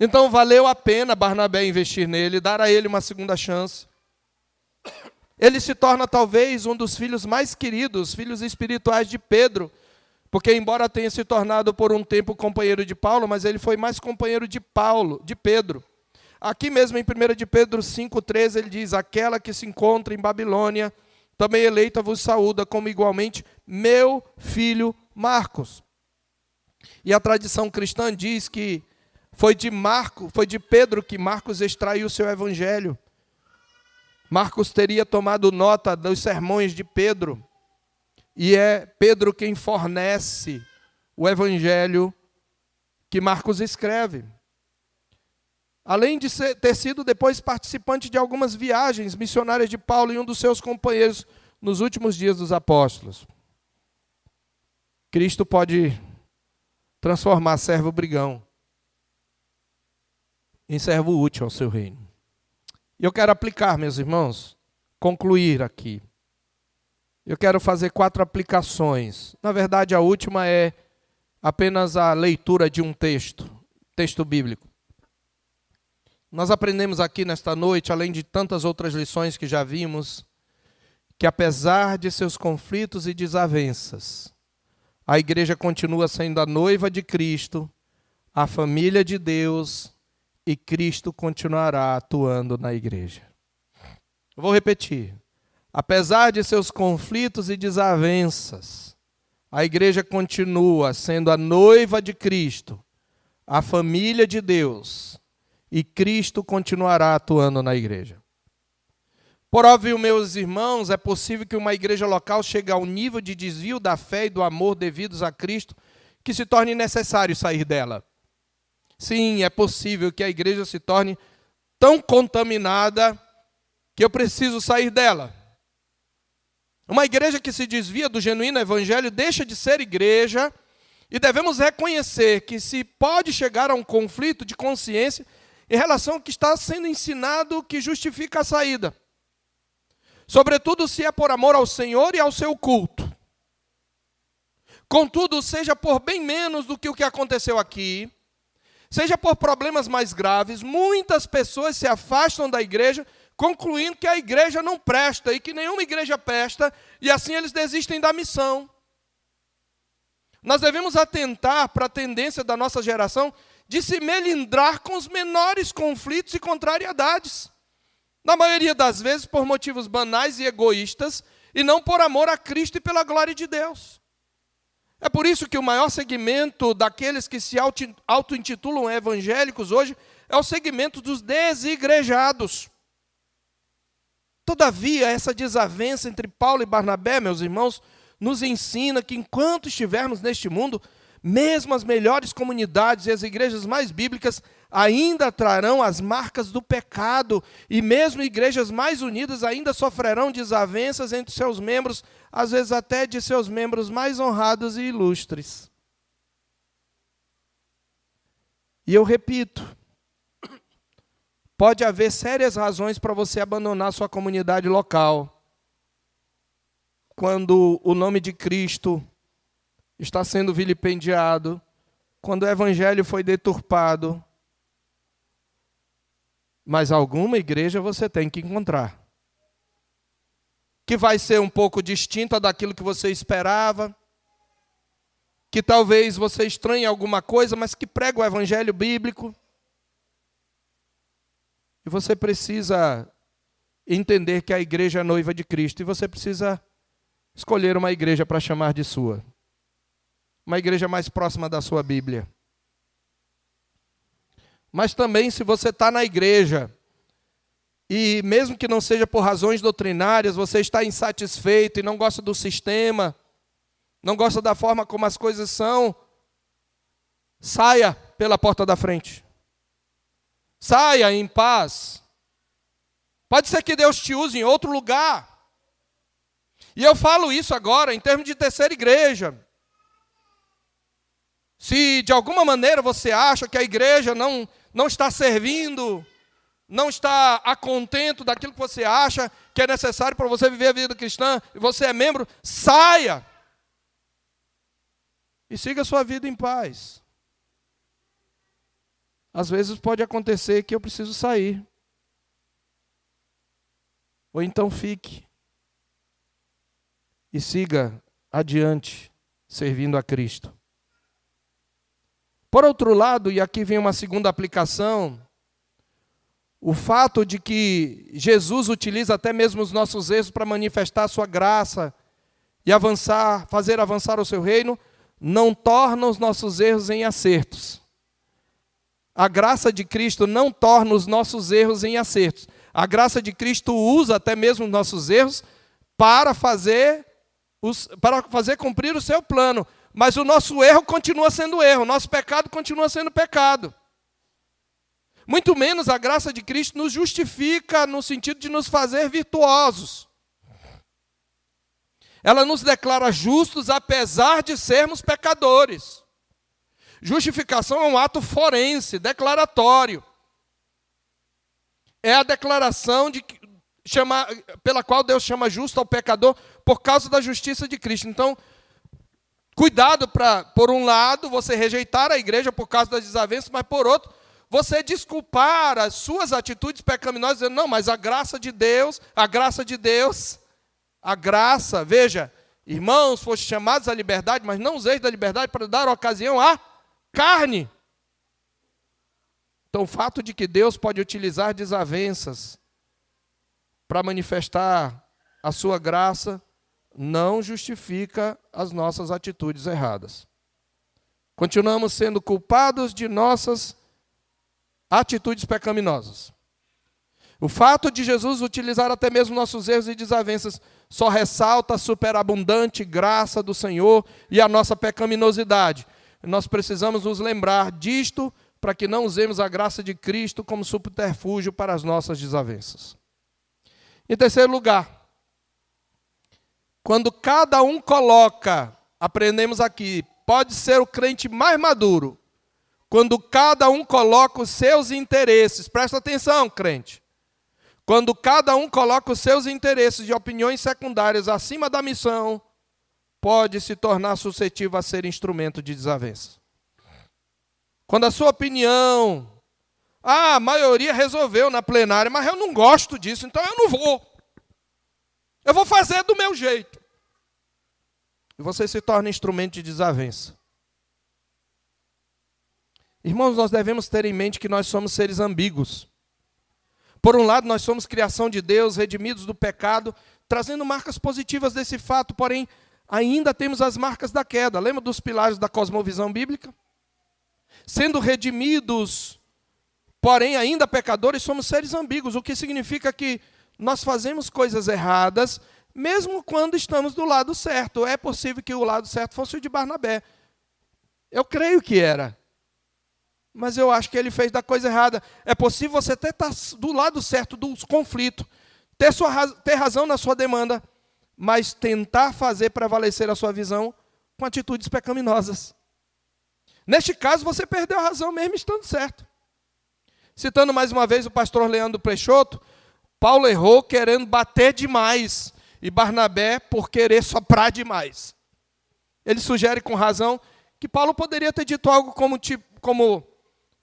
Então, valeu a pena Barnabé investir nele, dar a ele uma segunda chance. Ele se torna talvez um dos filhos mais queridos, filhos espirituais de Pedro, porque embora tenha se tornado por um tempo companheiro de Paulo, mas ele foi mais companheiro de Pedro. Aqui mesmo em 1 de Pedro 5,13 ele diz, aquela que se encontra em Babilônia, também eleita vos saúda, como igualmente meu filho Marcos. E a tradição cristã diz que foi de Pedro que Marcos extraiu o seu evangelho. Marcos teria tomado nota dos sermões de Pedro. E é Pedro quem fornece o evangelho que Marcos escreve. Além de ter sido depois participante de algumas viagens missionárias de Paulo e um dos seus companheiros nos últimos dias dos apóstolos. Cristo pode transformar servo brigão em servo útil ao seu reino. E eu quero aplicar, meus irmãos, concluir aqui. Eu quero fazer 4 aplicações. Na verdade, a última é apenas a leitura de um texto bíblico. Nós aprendemos aqui nesta noite, além de tantas outras lições que já vimos, que apesar de seus conflitos e desavenças, a igreja continua sendo a noiva de Cristo, a família de Deus, e Cristo continuará atuando na igreja. Eu vou repetir. Apesar de seus conflitos e desavenças, a igreja continua sendo a noiva de Cristo, a família de Deus, e Cristo continuará atuando na igreja. Por óbvio, meus irmãos, é possível que uma igreja local chegue ao nível de desvio da fé e do amor devidos a Cristo, que se torne necessário sair dela. Sim, é possível que a igreja se torne tão contaminada que eu preciso sair dela. Uma igreja que se desvia do genuíno evangelho deixa de ser igreja e devemos reconhecer que se pode chegar a um conflito de consciência em relação ao que está sendo ensinado que justifica a saída. Sobretudo se é por amor ao Senhor e ao seu culto. Contudo, seja por bem menos do que o que aconteceu aqui, seja por problemas mais graves, muitas pessoas se afastam da igreja, concluindo que a igreja não presta e que nenhuma igreja presta, e assim eles desistem da missão. Nós devemos atentar para a tendência da nossa geração de se melindrar com os menores conflitos e contrariedades. Na maioria das vezes por motivos banais e egoístas, e não por amor a Cristo e pela glória de Deus. É por isso que o maior segmento daqueles que se auto-intitulam evangélicos hoje é o segmento dos desigrejados. Todavia, essa desavença entre Paulo e Barnabé, meus irmãos, nos ensina que enquanto estivermos neste mundo, mesmo as melhores comunidades e as igrejas mais bíblicas ainda trarão as marcas do pecado, e mesmo igrejas mais unidas ainda sofrerão desavenças entre seus membros, às vezes até de seus membros mais honrados e ilustres. E eu repito, pode haver sérias razões para você abandonar sua comunidade local, quando o nome de Cristo está sendo vilipendiado, quando o evangelho foi deturpado. Mas alguma igreja você tem que encontrar, que vai ser um pouco distinta daquilo que você esperava, que talvez você estranhe alguma coisa, mas que prega o evangelho bíblico. E você precisa entender que a igreja é noiva de Cristo, e você precisa escolher uma igreja para chamar de sua. Uma igreja mais próxima da sua Bíblia. Mas também, se você está na igreja, e mesmo que não seja por razões doutrinárias, você está insatisfeito e não gosta do sistema, não gosta da forma como as coisas são, saia pela porta da frente. Saia em paz. Pode ser que Deus te use em outro lugar. E eu falo isso agora em termos de terceira igreja. Se de alguma maneira você acha que a igreja não está servindo, não está a contento daquilo que você acha que é necessário para você viver a vida cristã, e você é membro, saia e siga a sua vida em paz. Às vezes pode acontecer que eu preciso sair. Ou então fique e siga adiante, servindo a Cristo. Por outro lado, e aqui vem uma segunda aplicação, o fato de que Jesus utiliza até mesmo os nossos erros para manifestar a sua graça e fazer avançar o seu reino, não torna os nossos erros em acertos. A graça de Cristo não torna os nossos erros em acertos. A graça de Cristo usa até mesmo os nossos erros para fazer cumprir o seu plano. Mas o nosso erro continua sendo erro, o nosso pecado continua sendo pecado. Muito menos a graça de Cristo nos justifica no sentido de nos fazer virtuosos. Ela nos declara justos apesar de sermos pecadores. Justificação é um ato forense, declaratório. É a declaração pela qual Deus chama justo ao pecador por causa da justiça de Cristo. Então, cuidado para, por um lado, você rejeitar a igreja por causa das desavenças, mas por outro, você desculpar as suas atitudes pecaminosas, dizendo, não, mas a graça de Deus, veja, irmãos, foste chamados à liberdade, mas não useis da liberdade para dar ocasião à carne. Então, o fato de que Deus pode utilizar desavenças para manifestar a sua graça, não justifica as nossas atitudes erradas. Continuamos sendo culpados de nossas atitudes pecaminosas. O fato de Jesus utilizar até mesmo nossos erros e desavenças só ressalta a superabundante graça do Senhor e a nossa pecaminosidade. Nós precisamos nos lembrar disto para que não usemos a graça de Cristo como subterfúgio para as nossas desavenças. Em terceiro lugar, quando cada um coloca, aprendemos aqui, pode ser o crente mais maduro, quando cada um coloca os seus interesses, presta atenção, crente, quando cada um coloca os seus interesses e opiniões secundárias acima da missão, pode se tornar suscetível a ser instrumento de desavença. quando a sua opinião, a maioria resolveu na plenária, mas eu não gosto disso, então eu não vou. Eu vou fazer do meu jeito. E você se torna instrumento de desavença. Irmãos, nós devemos ter em mente que nós somos seres ambíguos. Por um lado, nós somos criação de Deus, redimidos do pecado, trazendo marcas positivas desse fato, porém, ainda temos as marcas da queda. Lembra dos pilares da cosmovisão bíblica? Sendo redimidos, porém ainda pecadores, somos seres ambíguos, o que significa que nós fazemos coisas erradas, mesmo quando estamos do lado certo. É possível que o lado certo fosse o de Barnabé. Eu creio que era. Mas eu acho que ele fez da coisa errada. É possível você até estar do lado certo dos conflitos, ter razão na sua demanda, mas tentar fazer prevalecer a sua visão com atitudes pecaminosas. Neste caso, você perdeu a razão mesmo estando certo. Citando mais uma vez o pastor Leandro Peixoto, Paulo errou querendo bater demais e Barnabé por querer soprar demais. Ele sugere com razão que Paulo poderia ter dito algo como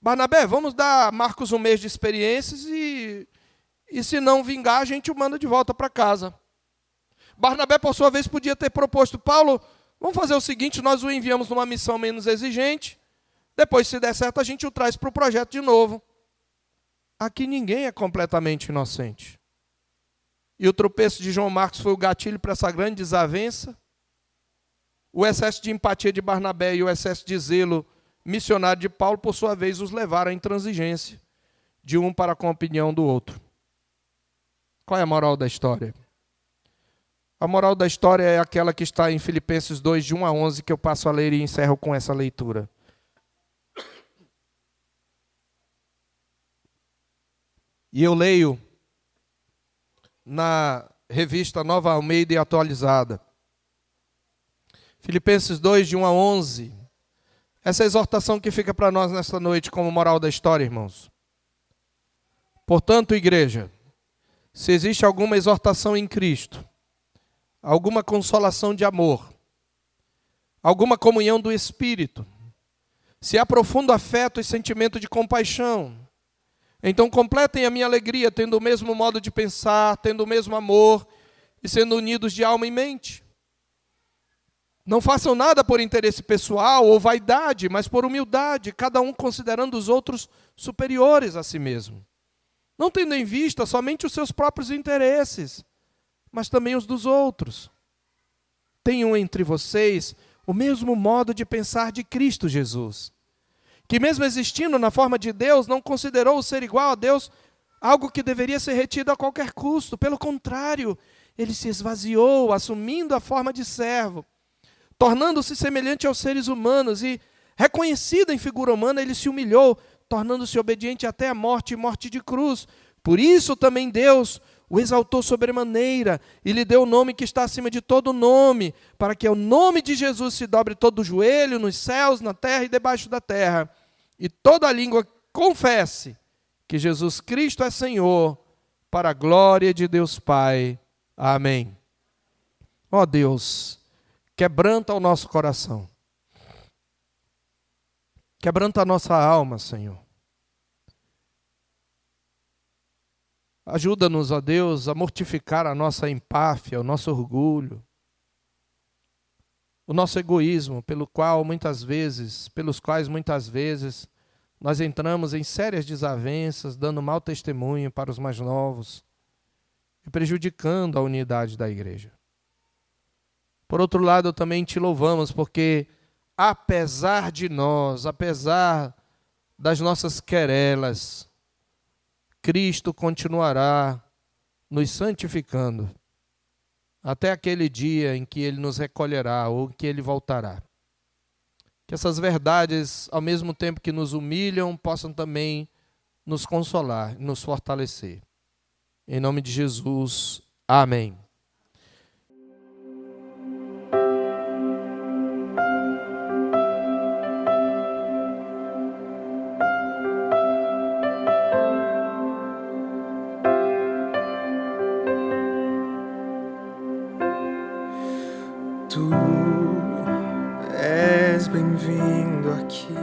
Barnabé, vamos dar a Marcos um mês de experiências e se não vingar, a gente o manda de volta para casa. Barnabé, por sua vez, podia ter proposto, Paulo, vamos fazer o seguinte, nós o enviamos numa missão menos exigente, depois, se der certo, a gente o traz para o projeto de novo. Aqui ninguém é completamente inocente. E o tropeço de João Marcos foi o gatilho para essa grande desavença. O excesso de empatia de Barnabé e o excesso de zelo missionário de Paulo, por sua vez, os levaram à intransigência de um para com a opinião do outro. Qual é a moral da história? A moral da história é aquela que está em Filipenses 2, de 1 a 11, que eu passo a ler e encerro com essa leitura. E eu leio na revista Nova Almeida e Atualizada. Filipenses 2, de 1 a 11. Essa exortação que fica para nós nesta noite como moral da história, irmãos. Portanto, igreja, se existe alguma exortação em Cristo, alguma consolação de amor, alguma comunhão do Espírito, se há profundo afeto e sentimento de compaixão, então completem a minha alegria, tendo o mesmo modo de pensar, tendo o mesmo amor e sendo unidos de alma e mente. Não façam nada por interesse pessoal ou vaidade, mas por humildade, cada um considerando os outros superiores a si mesmo. Não tendo em vista somente os seus próprios interesses, mas também os dos outros. Tenham entre vocês o mesmo modo de pensar de Cristo Jesus, que mesmo existindo na forma de Deus, não considerou o ser igual a Deus algo que deveria ser retido a qualquer custo. Pelo contrário, ele se esvaziou, assumindo a forma de servo, tornando-se semelhante aos seres humanos e, reconhecido em figura humana, ele se humilhou, tornando-se obediente até a morte e morte de cruz. Por isso também Deus o exaltou sobremaneira e lhe deu o nome que está acima de todo nome, para que ao nome de Jesus se dobre todo o joelho nos céus, na terra e debaixo da terra, e toda língua confesse que Jesus Cristo é Senhor, para a glória de Deus Pai. Amém. Ó Deus, quebranta o nosso coração, quebranta a nossa alma, Senhor. Ajuda-nos, ó Deus, a mortificar a nossa empáfia, o nosso orgulho, o nosso egoísmo, pelos quais muitas vezes nós entramos em sérias desavenças, dando mau testemunho para os mais novos e prejudicando a unidade da igreja. Por outro lado, também te louvamos, porque apesar de nós, apesar das nossas querelas, Cristo continuará nos santificando até aquele dia em que Ele nos recolherá ou que Ele voltará. Que essas verdades, ao mesmo tempo que nos humilham, possam também nos consolar, nos fortalecer. Em nome de Jesus, amém. Tu és bem-vindo aqui.